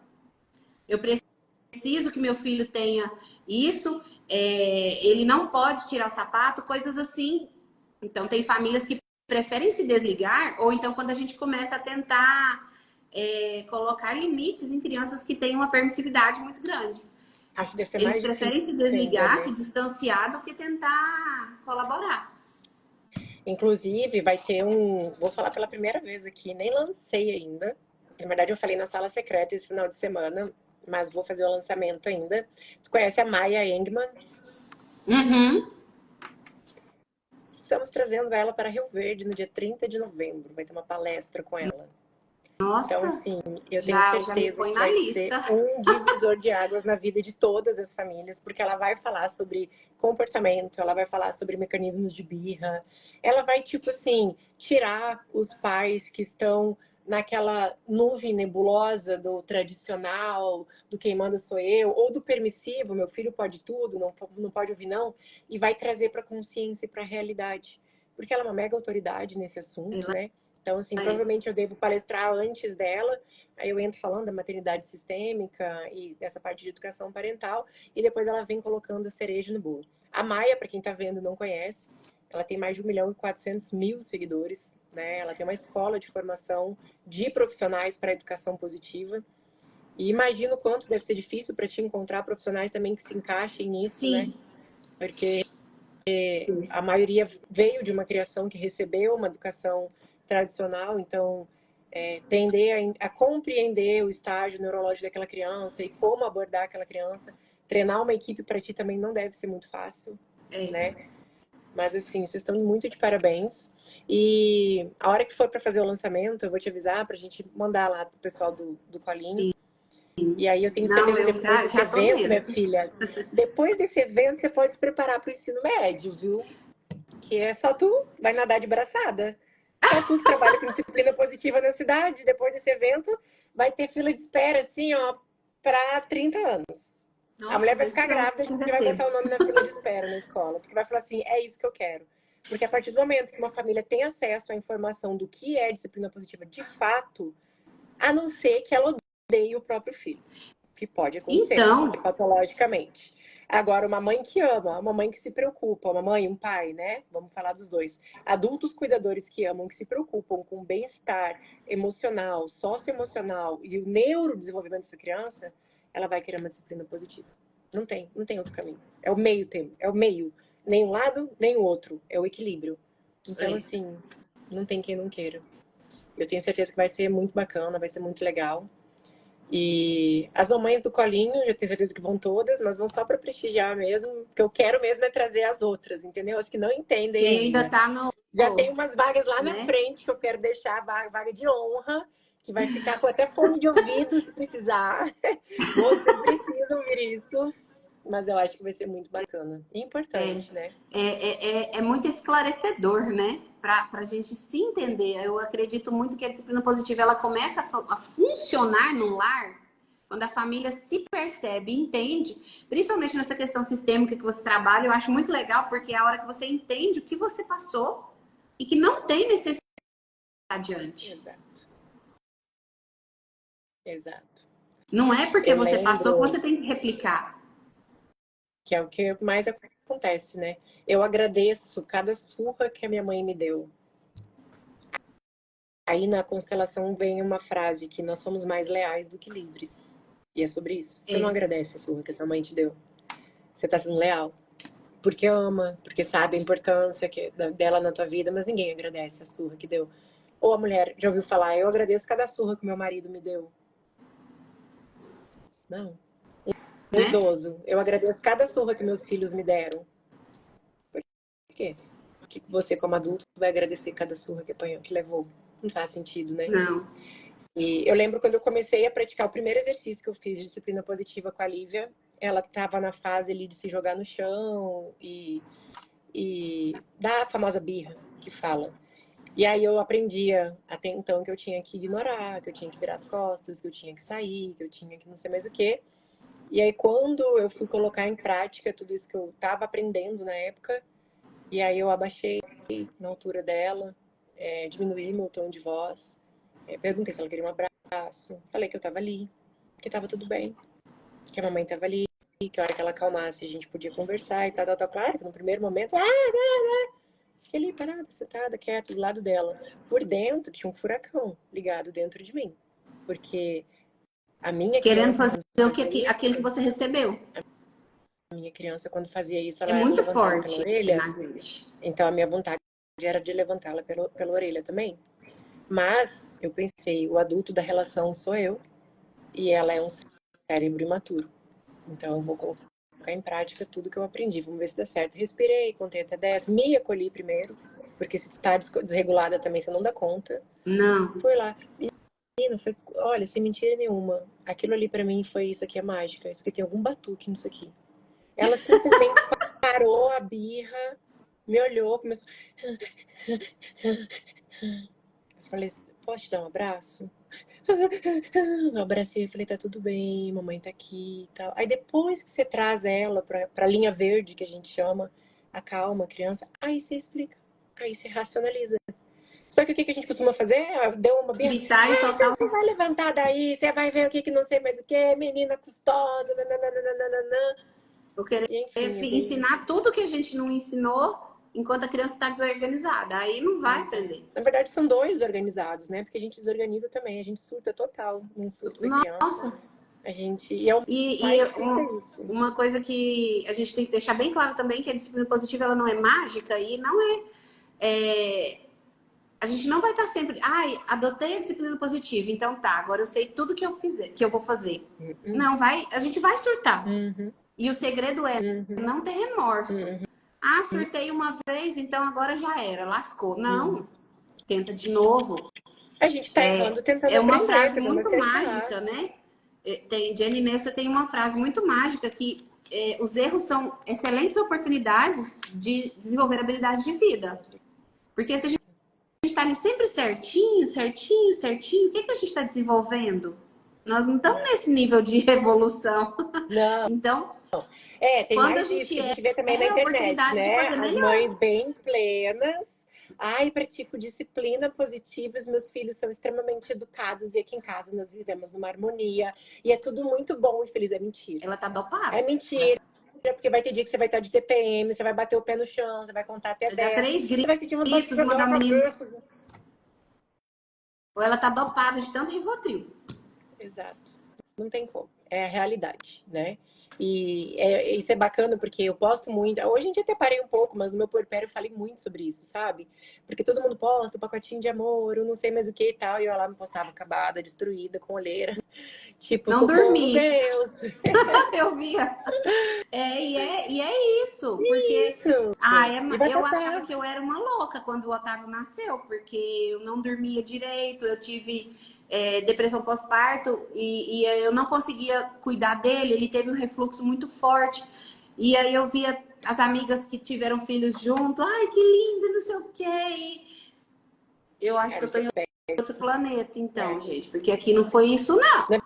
S2: Eu preciso que meu filho tenha isso. Ele não pode tirar o sapato, coisas assim. Então, tem famílias que preferem se desligar, ou então quando a gente começa a tentar colocar limites em crianças que têm uma permissividade muito grande.
S1: Deve ser
S2: Eles
S1: mais
S2: preferem
S1: difícil
S2: se
S1: ainda,
S2: desligar,
S1: né?
S2: se distanciar do que tentar colaborar.
S1: Inclusive, vai ter um. Vou falar pela primeira vez aqui, nem lancei ainda. Na verdade, eu falei na sala secreta esse final de semana, mas vou fazer o lançamento ainda. Tu conhece a Maya Engman?
S2: Uhum.
S1: Estamos trazendo ela para Rio Verde no dia 30 de novembro. Vai ter uma palestra com ela. Então,
S2: Nossa,
S1: assim, eu tenho
S2: já me
S1: certeza
S2: põe
S1: que
S2: na
S1: vai ser
S2: lista.
S1: um divisor de águas na vida de todas as famílias, porque ela vai falar sobre comportamento, ela vai falar sobre mecanismos de birra, ela vai, tipo assim, tirar os pais que estão naquela nuvem nebulosa do tradicional, do quem manda sou eu, ou do permissivo, meu filho pode tudo, não pode ouvir não, e vai trazer para a consciência e para a realidade. Porque ela é uma mega autoridade nesse assunto, né? Então, assim, provavelmente eu devo palestrar antes dela, aí eu entro falando da maternidade sistêmica e dessa parte de educação parental, e depois ela vem colocando a cereja no bolo. A Maia, para quem está vendo não conhece, ela tem mais de 1.400.000 seguidores, né? Ela tem uma escola de formação de profissionais para educação positiva, e imagino quanto deve ser difícil para te encontrar profissionais também que se encaixem nisso, né?
S2: Sim.
S1: Porque a maioria veio de uma criação que recebeu uma educação tradicional, então tender a compreender o estágio neurológico daquela criança e como abordar aquela criança. Treinar uma equipe para ti também não deve ser muito fácil, né? Mas assim, vocês estão muito de parabéns. E a hora que for para fazer o lançamento, eu vou te avisar pra gente mandar lá pro pessoal do Colinho. E aí eu tenho certeza que depois desse evento, minha filha, depois desse evento você pode se preparar para o ensino médio, viu? Que é só tu, vai nadar de braçada. Só tu que trabalha com disciplina positiva na cidade, depois desse evento, vai ter fila de espera, assim, ó, para 30 anos. Nossa, a mulher vai ficar grávida, a gente vai botar o nome na fila de espera na escola, porque vai falar assim, é isso que eu quero. Porque a partir do momento que uma família tem acesso à informação do que é disciplina positiva de fato, a não ser que ela odeie o próprio filho, que pode acontecer, patologicamente. Agora, uma mãe que ama, uma mãe que se preocupa, uma mãe, um pai, né? Vamos falar dos dois. Adultos cuidadores que amam, que se preocupam com o bem-estar emocional, socioemocional e o neurodesenvolvimento dessa criança, ela vai querer uma disciplina positiva. Não tem outro caminho. É o meio termo, é o meio. Nem um lado, nem o outro. É o equilíbrio. Então, assim, não tem quem não queira. Eu tenho certeza que vai ser muito bacana, vai ser muito legal. E as mamães do Colinho, eu tenho certeza que vão todas, mas vão só para prestigiar mesmo, porque eu quero mesmo é trazer as outras, entendeu? As que não entendem
S2: que ainda tá no...
S1: Já tem umas vagas lá na frente que eu quero deixar, vaga de honra, que vai ficar com até fone de ouvido se precisar. Vocês precisam ouvir isso. Mas eu acho que vai ser muito bacana. E importante, né?
S2: É muito esclarecedor, né? Para a gente se entender. Eu acredito muito que a disciplina positiva ela começa a funcionar no lar quando a família se percebe, entende, principalmente nessa questão sistêmica que você trabalha. Eu acho muito legal, porque é a hora que você entende o que você passou e que não tem necessidade adiante.
S1: Exato.
S2: Não é porque você passou que você tem que replicar.
S1: Que é o que mais acontece, né? Eu agradeço cada surra que a minha mãe me deu. Aí na constelação vem uma frase que nós somos mais leais do que livres. E é sobre isso. Você não agradece a surra que a tua mãe te deu. Você tá sendo leal. Porque ama, porque sabe a importância dela na tua vida, mas ninguém agradece a surra que deu. Ou a mulher já ouviu falar, eu agradeço cada surra que meu marido me deu. Não. Um idoso, eu agradeço cada surra que meus filhos me deram. Por quê? Porque você, como adulto, vai agradecer cada surra que apanhou, que levou. Não faz sentido, né?
S2: Não.
S1: E eu lembro quando eu comecei a praticar o primeiro exercício que eu fiz de disciplina positiva com a Lívia, ela estava na fase ali de se jogar no chão e dar a famosa birra que fala. E aí eu aprendia até então que eu tinha que ignorar, que eu tinha que virar as costas, que eu tinha que sair, que eu tinha que não sei mais o quê. E aí, quando eu fui colocar em prática tudo isso que eu estava aprendendo na época, e aí eu abaixei na altura dela, diminuí meu tom de voz, perguntei se ela queria um abraço, falei que eu estava ali, que estava tudo bem, que a mamãe estava ali, que a hora que ela acalmasse a gente podia conversar e tal. Claro que no primeiro momento, fiquei ali parada, sentada, quieta, do lado dela. Por dentro tinha um furacão ligado dentro de mim, porque... A minha
S2: querendo
S1: criança,
S2: fazer aquilo que você recebeu.
S1: A minha criança, quando fazia isso, ela
S2: é muito
S1: era levantada
S2: forte
S1: pela orelha.
S2: na gente.
S1: Então, a minha vontade era de levantá-la pela orelha também. Mas, eu pensei, o adulto da relação sou eu. E ela é um cérebro imaturo. Então, eu vou colocar em prática tudo que eu aprendi. Vamos ver se dá certo. Respirei, contei até 10. Me acolhi primeiro. Porque se tu tá desregulada também, você não dá conta.
S2: Não.
S1: Fui lá. Não foi, olha, sem mentira nenhuma, aquilo ali pra mim foi isso aqui é mágica, isso aqui tem algum batuque nisso aqui. Ela simplesmente parou a birra, me olhou, começou. Eu falei, posso te dar um abraço? Eu abracei e falei, tá tudo bem, mamãe tá aqui e tal. Aí depois que você traz ela pra linha verde, que a gente chama, acalma a criança, aí você explica, aí você racionaliza. Só que o que a gente costuma fazer? Deu uma birra.
S2: Gritar e soltar
S1: Você vai levantar daí, você vai ver o que não sei mais o que, menina custosa, nananana.
S2: Eu querer ensinar tudo que a gente não ensinou enquanto a criança está desorganizada. Aí não vai aprender.
S1: Na verdade, são dois organizados, né? Porque a gente desorganiza também, a gente surta total no surto da criança.
S2: Nossa!
S1: A gente...
S2: Uma coisa que a gente tem que deixar bem claro também, que a disciplina positiva ela não é mágica e não é a gente não vai estar sempre, adotei a disciplina positiva, então tá, agora eu sei tudo que eu vou fazer. Não, a gente vai surtar. E o segredo é não ter remorso. Surtei uma vez, então agora já era, lascou. Não, tenta de novo.
S1: A gente tá errando, tentando
S2: É uma
S1: aprender,
S2: frase muito mágica, né? Jenny Nessa tem uma frase muito mágica que os erros são excelentes oportunidades de desenvolver habilidades de vida. Porque se a gente está ali sempre certinho, o que a gente está desenvolvendo? Nós não estamos nesse nível de evolução.
S1: Não.
S2: Então,
S1: tem
S2: quando
S1: mais isso que a gente vê também na internet, né? As mães bem plenas. Pratico disciplina positiva, os meus filhos são extremamente educados e aqui em casa nós vivemos numa harmonia e é tudo muito bom e feliz. É mentira.
S2: Ela tá dopada.
S1: É mentira. Porque vai ter dia que você vai estar de TPM, você vai bater o pé no chão, você vai contar até 10.
S2: 3 gritos,
S1: você vai sentir vontade de jogar a cabeça.
S2: Ou ela tá dopada de tanto Rivotril.
S1: Exato. Não tem como. É a realidade, né? E isso é bacana porque eu posto muito. Hoje em dia até parei um pouco, mas no meu puerpério eu falei muito sobre isso, sabe? Porque todo mundo posta o pacotinho de amor, eu não sei mais o que e tal. E eu lá me postava acabada, destruída, com olheira. Tipo,
S2: não dormi.
S1: Deus.
S2: Eu via. E é isso. Porque eu achava que eu era uma louca quando o Otávio nasceu, porque eu não dormia direito, eu tive depressão pós-parto e eu não conseguia cuidar dele, ele teve um refluxo muito forte. E aí eu via as amigas que tiveram filhos junto, que lindo, não sei o quê. Eu acho que eu tô em outro planeta, então, gente, porque aqui não foi isso, não.
S1: Na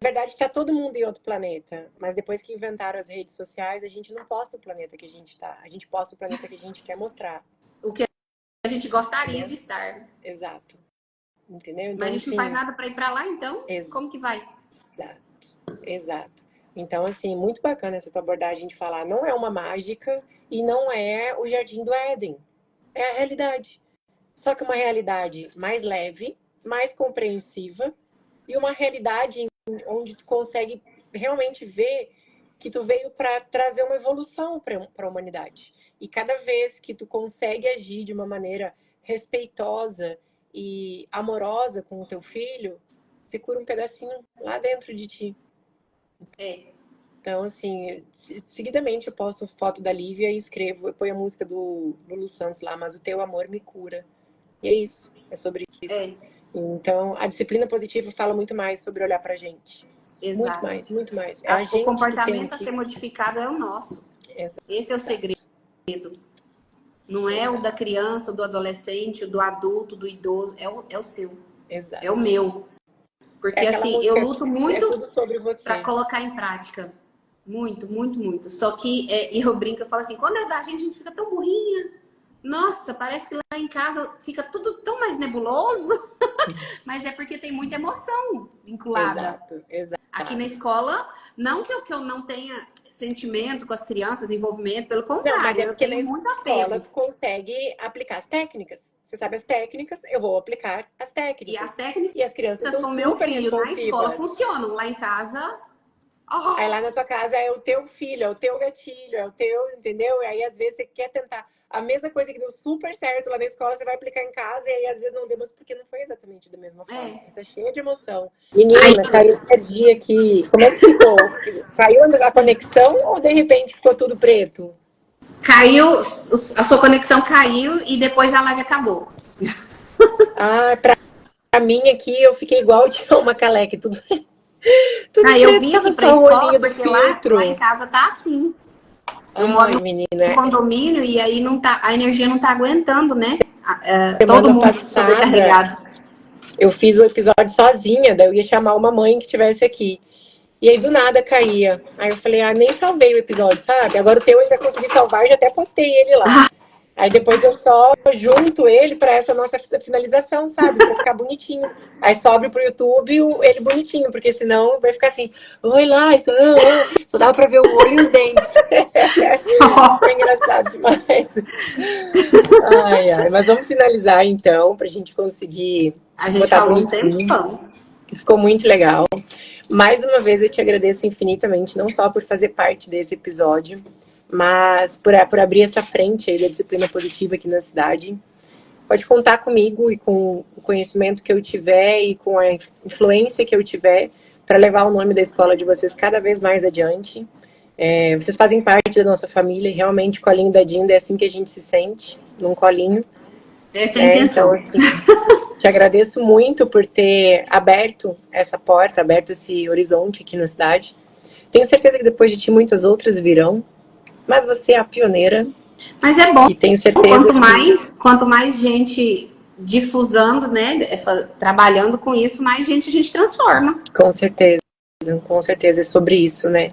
S1: verdade, está todo mundo em outro planeta, mas depois que inventaram as redes sociais, a gente não posta o planeta que a gente tá, a gente posta o planeta que a gente quer mostrar.
S2: O que a gente gostaria de estar.
S1: Exato. Entendeu? Então,
S2: mas a gente não faz nada para ir para lá, então? Como que vai?
S1: Exato. Então, assim, muito bacana essa tua abordagem de falar, não é uma mágica e não é o Jardim do Éden. É a realidade. Só que uma realidade mais leve, mais compreensiva e uma realidade onde tu consegue realmente ver que tu veio para trazer uma evolução para a humanidade. E cada vez que tu consegue agir de uma maneira respeitosa e amorosa com o teu filho, você cura um pedacinho lá dentro de ti. Então, assim, seguidamente eu posto foto da Lívia e escrevo, eu ponho a música do Lulu Santos lá, mas o teu amor me cura. E é isso, é sobre isso. Então, a disciplina positiva fala muito mais sobre olhar pra gente.
S2: Exato.
S1: Muito mais. O
S2: comportamento a ser modificado é o nosso.
S1: Exato.
S2: Esse é o segredo. Não é o da criança, do adolescente, do adulto, do idoso. É o seu.
S1: Exato.
S2: É o meu. Porque assim, eu luto muito
S1: para
S2: colocar em prática. Muito, muito, muito. Só que, e eu brinco, eu falo assim, quando é da gente, a gente fica tão burrinha. Nossa, parece que lá em casa fica tudo tão mais nebuloso. Mas é porque tem muita emoção vinculada.
S1: Exato.
S2: Aqui na escola, não que eu não tenha sentimento com as crianças, envolvimento, pelo contrário, eu tenho muito apego.
S1: Tu consegue aplicar as técnicas. Você sabe as técnicas, eu vou aplicar as técnicas.
S2: E as técnicas
S1: e as crianças são
S2: com meu filho na escola funcionam. Lá em casa...
S1: Aí lá na tua casa é o teu filho, é o teu gatilho, é o teu, entendeu? E aí às vezes você quer tentar a mesma coisa que deu super certo lá na escola, você vai aplicar em casa e aí às vezes não deu, mas porque não foi exatamente da mesma forma. Você tá cheia de emoção. Menina, caiu energia aqui. Como é que ficou? Caiu a conexão ou de repente ficou tudo preto?
S2: Caiu, a sua conexão caiu e depois a live acabou.
S1: Pra mim aqui eu fiquei igual de uma caleque, tudo
S2: eu vim aqui pra escola porque lá em casa tá assim. Eu moro no condomínio e aí não tá, a energia não tá aguentando, né? Todo mundo sobrecarregado.
S1: Eu fiz o episódio sozinha, daí eu ia chamar uma mãe que estivesse aqui. E aí do nada caía. Aí eu falei, nem salvei o episódio, sabe? Agora o teu eu ainda consegui salvar, já até postei ele lá. Aí depois eu só junto ele para essa nossa finalização, sabe? Para ficar bonitinho. Aí sobe pro YouTube ele bonitinho, porque senão vai ficar assim, oi lá, só dava para ver o olho e os dentes. Foi engraçado demais. Mas vamos finalizar então, pra gente conseguir
S2: botar bonitinho.
S1: Ficou muito legal. Mais uma vez eu te agradeço infinitamente, não só por fazer parte desse episódio, mas por abrir essa frente aí da disciplina positiva aqui na cidade. pode contar comigo e com o conhecimento que eu tiver e com a influência que eu tiver para levar o nome da escola de vocês cada vez mais adiante. Vocês fazem parte da nossa família e realmente o colinho da Dinda é assim que a gente se sente, num colinho.
S2: Essa é a intenção.
S1: Então, assim, te agradeço muito por ter aberto essa porta, aberto esse horizonte aqui na cidade. Tenho certeza que depois de ti muitas outras virão, mas você é a pioneira.
S2: Mas é bom,
S1: e tenho certeza
S2: quanto mais gente difusando, né, trabalhando com isso, mais gente a gente transforma.
S1: Com certeza é sobre isso, né?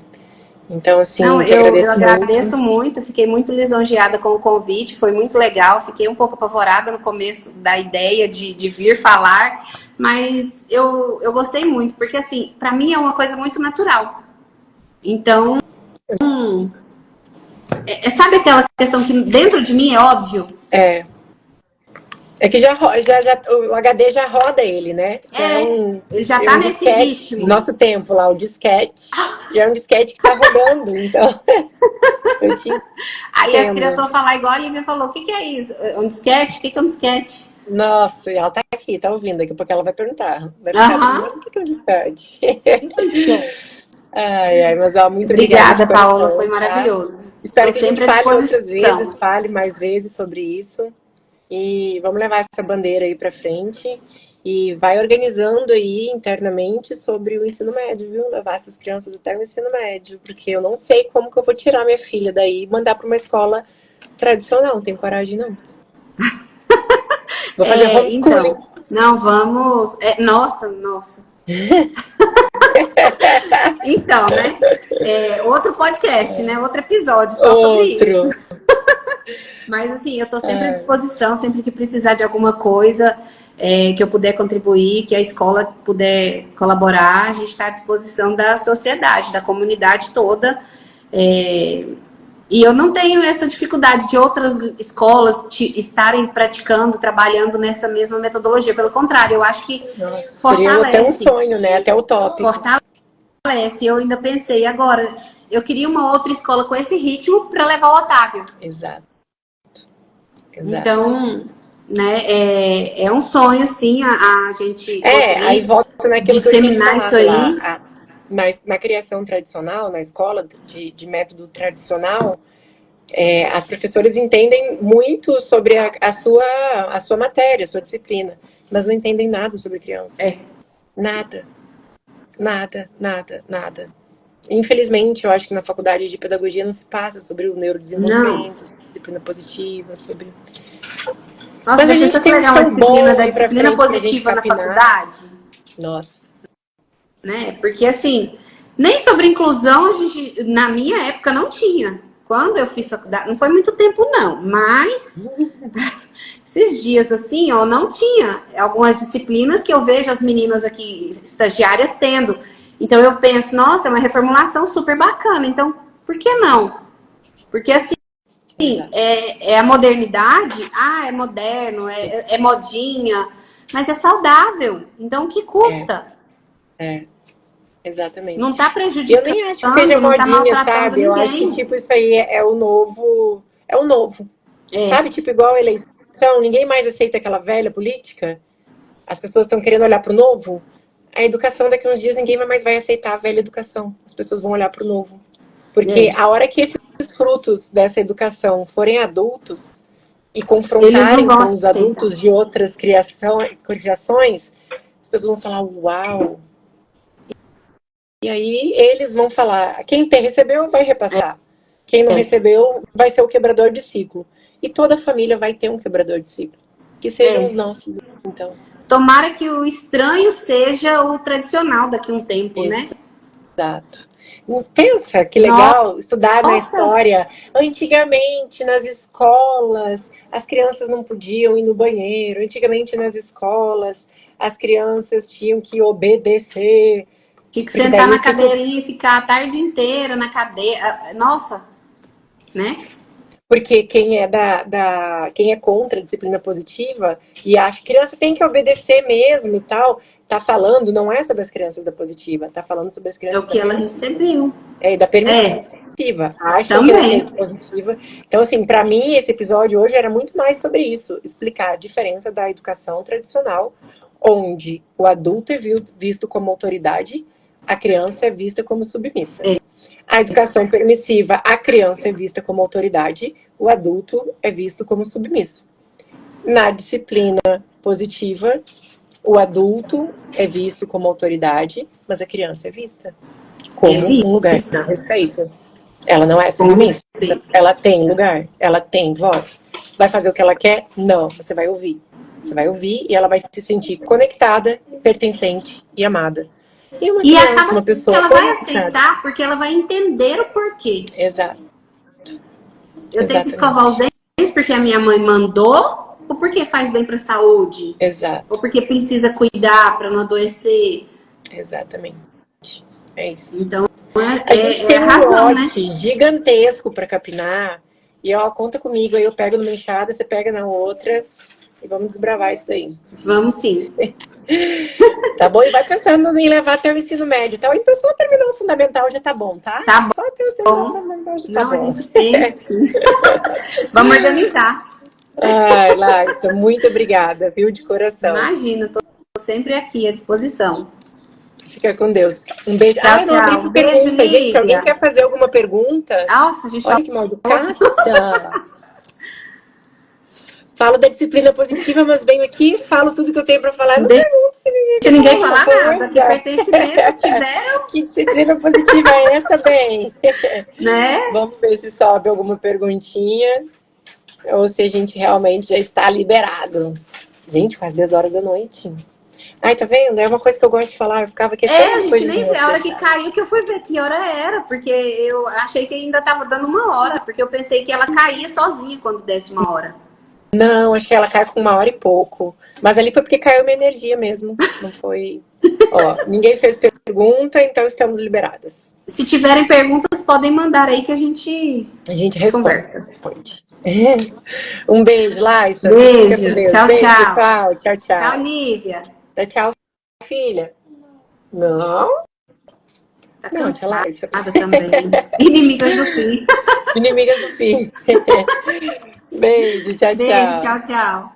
S1: Então, assim,
S2: Não,
S1: te
S2: eu
S1: agradeço
S2: agradeço muito, fiquei muito lisonjeada com o convite, foi muito legal, fiquei um pouco apavorada no começo da ideia de vir falar, mas eu gostei muito, porque assim, para mim é uma coisa muito natural. Então, sabe aquela questão que dentro de mim é óbvio?
S1: É que o HD já roda ele, né?
S2: Já tá nesse ritmo.
S1: Nosso tempo lá, o disquete, já é um disquete que tá rodando, então. Eu te
S2: Aí
S1: entendo.
S2: as crianças vão falar igual a Lívia falou: o que é isso? Um disquete? O que é um disquete?
S1: Nossa, ela tá aqui, tá ouvindo, daqui a pouco ela vai perguntar. Mas o que é um disquete?
S2: O que é um disquete?
S1: Ai, mas muito
S2: obrigada,
S1: obrigada,
S2: Paola, foi maravilhoso.
S1: Espero que a gente fale outras vezes, fale mais vezes sobre isso. E vamos levar essa bandeira aí pra frente. E vai organizando aí internamente sobre o ensino médio, viu? Levar essas crianças até o ensino médio. Porque eu não sei como que eu vou tirar minha filha daí e mandar pra uma escola tradicional. Não tenho coragem, não. Vou fazer homeschooling.
S2: Então, não, vamos... nossa. Então, né? Outro podcast, né? Outro episódio só sobre isso. Mas, assim, eu tô sempre à disposição, sempre que precisar de alguma coisa que eu puder contribuir, que a escola puder colaborar, a gente está à disposição da sociedade, da comunidade toda. E eu não tenho essa dificuldade de outras escolas estarem praticando, trabalhando nessa mesma metodologia. Pelo contrário, eu acho que fortalece.
S1: Seria até um sonho, né? Até utópico.
S2: Fortalece. Eu ainda pensei, agora, eu queria uma outra escola com esse ritmo para levar o Otávio.
S1: Exato.
S2: Então, né, é um sonho, sim, a gente conseguir
S1: aí volta naquilo
S2: disseminar isso aí.
S1: Mas na criação tradicional, na escola de método tradicional, as professoras entendem muito sobre a sua matéria, a sua disciplina, mas não entendem nada sobre criança. Nada. Infelizmente, eu acho que na faculdade de pedagogia não se passa sobre o neurodesenvolvimento, sobre disciplina positiva, sobre...
S2: Nossa, mas a gente tem uma disciplina da disciplina positiva na faculdade?
S1: Nossa.
S2: Né? Porque, assim, nem sobre inclusão a gente, na minha época, não tinha. Quando eu fiz faculdade, não foi muito tempo, não, mas esses dias, assim, ó, não tinha algumas disciplinas que eu vejo as meninas aqui, estagiárias, tendo. Então, eu penso, nossa, é uma reformulação super bacana. Então, por que não? Porque, assim, é a modernidade. É moderno, é modinha. Mas é saudável. Então, o que custa?
S1: Exatamente.
S2: Não tá prejudicando,
S1: eu nem acho que seja modinha,
S2: tá
S1: sabe?
S2: ninguém.
S1: Eu acho que, tipo, isso aí é o novo. É o novo. Sabe? Tipo, igual a eleição. Ninguém mais aceita aquela velha política. As pessoas estão querendo olhar pro novo. A educação, daqui a uns dias, ninguém mais vai aceitar a velha educação. As pessoas vão olhar pro novo. Porque a hora que esses frutos dessa educação forem adultos e confrontarem com os adultos de outras criações, as pessoas vão falar, uau! E aí eles vão falar, quem recebeu vai repassar. Quem não recebeu vai ser o quebrador de ciclo. E toda família vai ter um quebrador de ciclo. Que sejam os nossos, então.
S2: Tomara que o estranho seja o tradicional daqui a um tempo, né?
S1: Exato. Pensa que legal estudar na história. Antigamente, nas escolas, as crianças não podiam ir no banheiro. Antigamente, nas escolas, as crianças tinham que obedecer.
S2: Tinha que sentar na cadeirinha e ficar a tarde inteira na cadeira. Nossa, né?
S1: Porque quem é contra a disciplina positiva e acha que criança tem que obedecer mesmo e tal, tá falando, não é sobre as crianças da positiva, tá falando sobre as crianças
S2: da permissão. É o que ela recebeu.
S1: Da permissão. positiva. Acha que a
S2: Também.
S1: criança é positiva. Então, assim, para mim, esse episódio hoje era muito mais sobre isso. Explicar a diferença da educação tradicional, onde o adulto é visto como autoridade, a criança é vista como submissa. A educação permissiva, a criança é vista como autoridade, o adulto é visto como submisso. Na disciplina positiva, o adulto é visto como autoridade, mas a criança é vista como um lugar de respeito. Ela não é submissa, ela tem lugar, ela tem voz. Vai fazer o que ela quer? Não, você vai ouvir. Você vai ouvir e ela vai se sentir conectada, pertencente e amada. E uma criança,
S2: acaba
S1: uma pessoa
S2: que ela vai aceitar porque ela vai entender o porquê.
S1: Exato.
S2: Eu tenho que escovar os dentes porque a minha mãe mandou, ou porque faz bem para a saúde?
S1: Exato.
S2: Ou porque precisa cuidar para não adoecer?
S1: Exatamente. É isso.
S2: Então,
S1: a gente tem
S2: a razão, né?
S1: Gigantesco para capinar. E ó, conta comigo, aí eu pego numa enxada, você pega na outra. E vamos desbravar isso daí.
S2: Vamos sim.
S1: Tá bom? E vai pensando em levar até o ensino médio, tá? Então só terminar o fundamental já tá bom, tá?
S2: Tá bom.
S1: Só até o fundamental já tá
S2: Não,
S1: bom.
S2: a gente tem sim. Vamos organizar.
S1: Ai, Laísa, muito obrigada, viu? De coração.
S2: Imagina, tô sempre aqui à disposição.
S1: Fica com Deus. Um beijo.
S2: Tchau,
S1: não abri pra pergunta, gente. Alguém quer fazer alguma pergunta?
S2: Nossa, a gente
S1: Olha que mal educada. Falo da disciplina positiva, mas venho aqui, falo tudo que eu tenho para falar. Não pergunto se
S2: ninguém falar nada. Que pertencimento tiveram?
S1: Que disciplina positiva é essa, bem?
S2: Né?
S1: Vamos ver se sobe alguma perguntinha ou se a gente realmente já está liberado. Gente, quase 10 horas da noite. Ai, tá vendo? É uma coisa que eu gosto de falar. Eu ficava aqui até
S2: a gente nem vê. A hora que caiu que eu fui ver que hora era. Porque eu achei que ainda tava dando 1 hora. Porque eu pensei que ela caía sozinha quando desse 1 hora.
S1: Não, acho que ela cai com 1 hora e pouco. Mas ali foi porque caiu minha energia mesmo. Não foi... Ó, ninguém fez pergunta, então estamos liberadas.
S2: Se tiverem perguntas, podem mandar aí que a gente
S1: responde.
S2: Conversa.
S1: Um beijo, Laísa.
S2: Beijo. Tchau,
S1: beijo,
S2: tchau.
S1: pessoal. Tchau, tchau.
S2: Tchau, Lívia.
S1: Tchau, filha. Não.
S2: Tá
S1: Não,
S2: cansada também. Inimigas do fim.
S1: Inimigas do fim. Beijo, tchau, tchau.
S2: Beijo, tchau, tchau.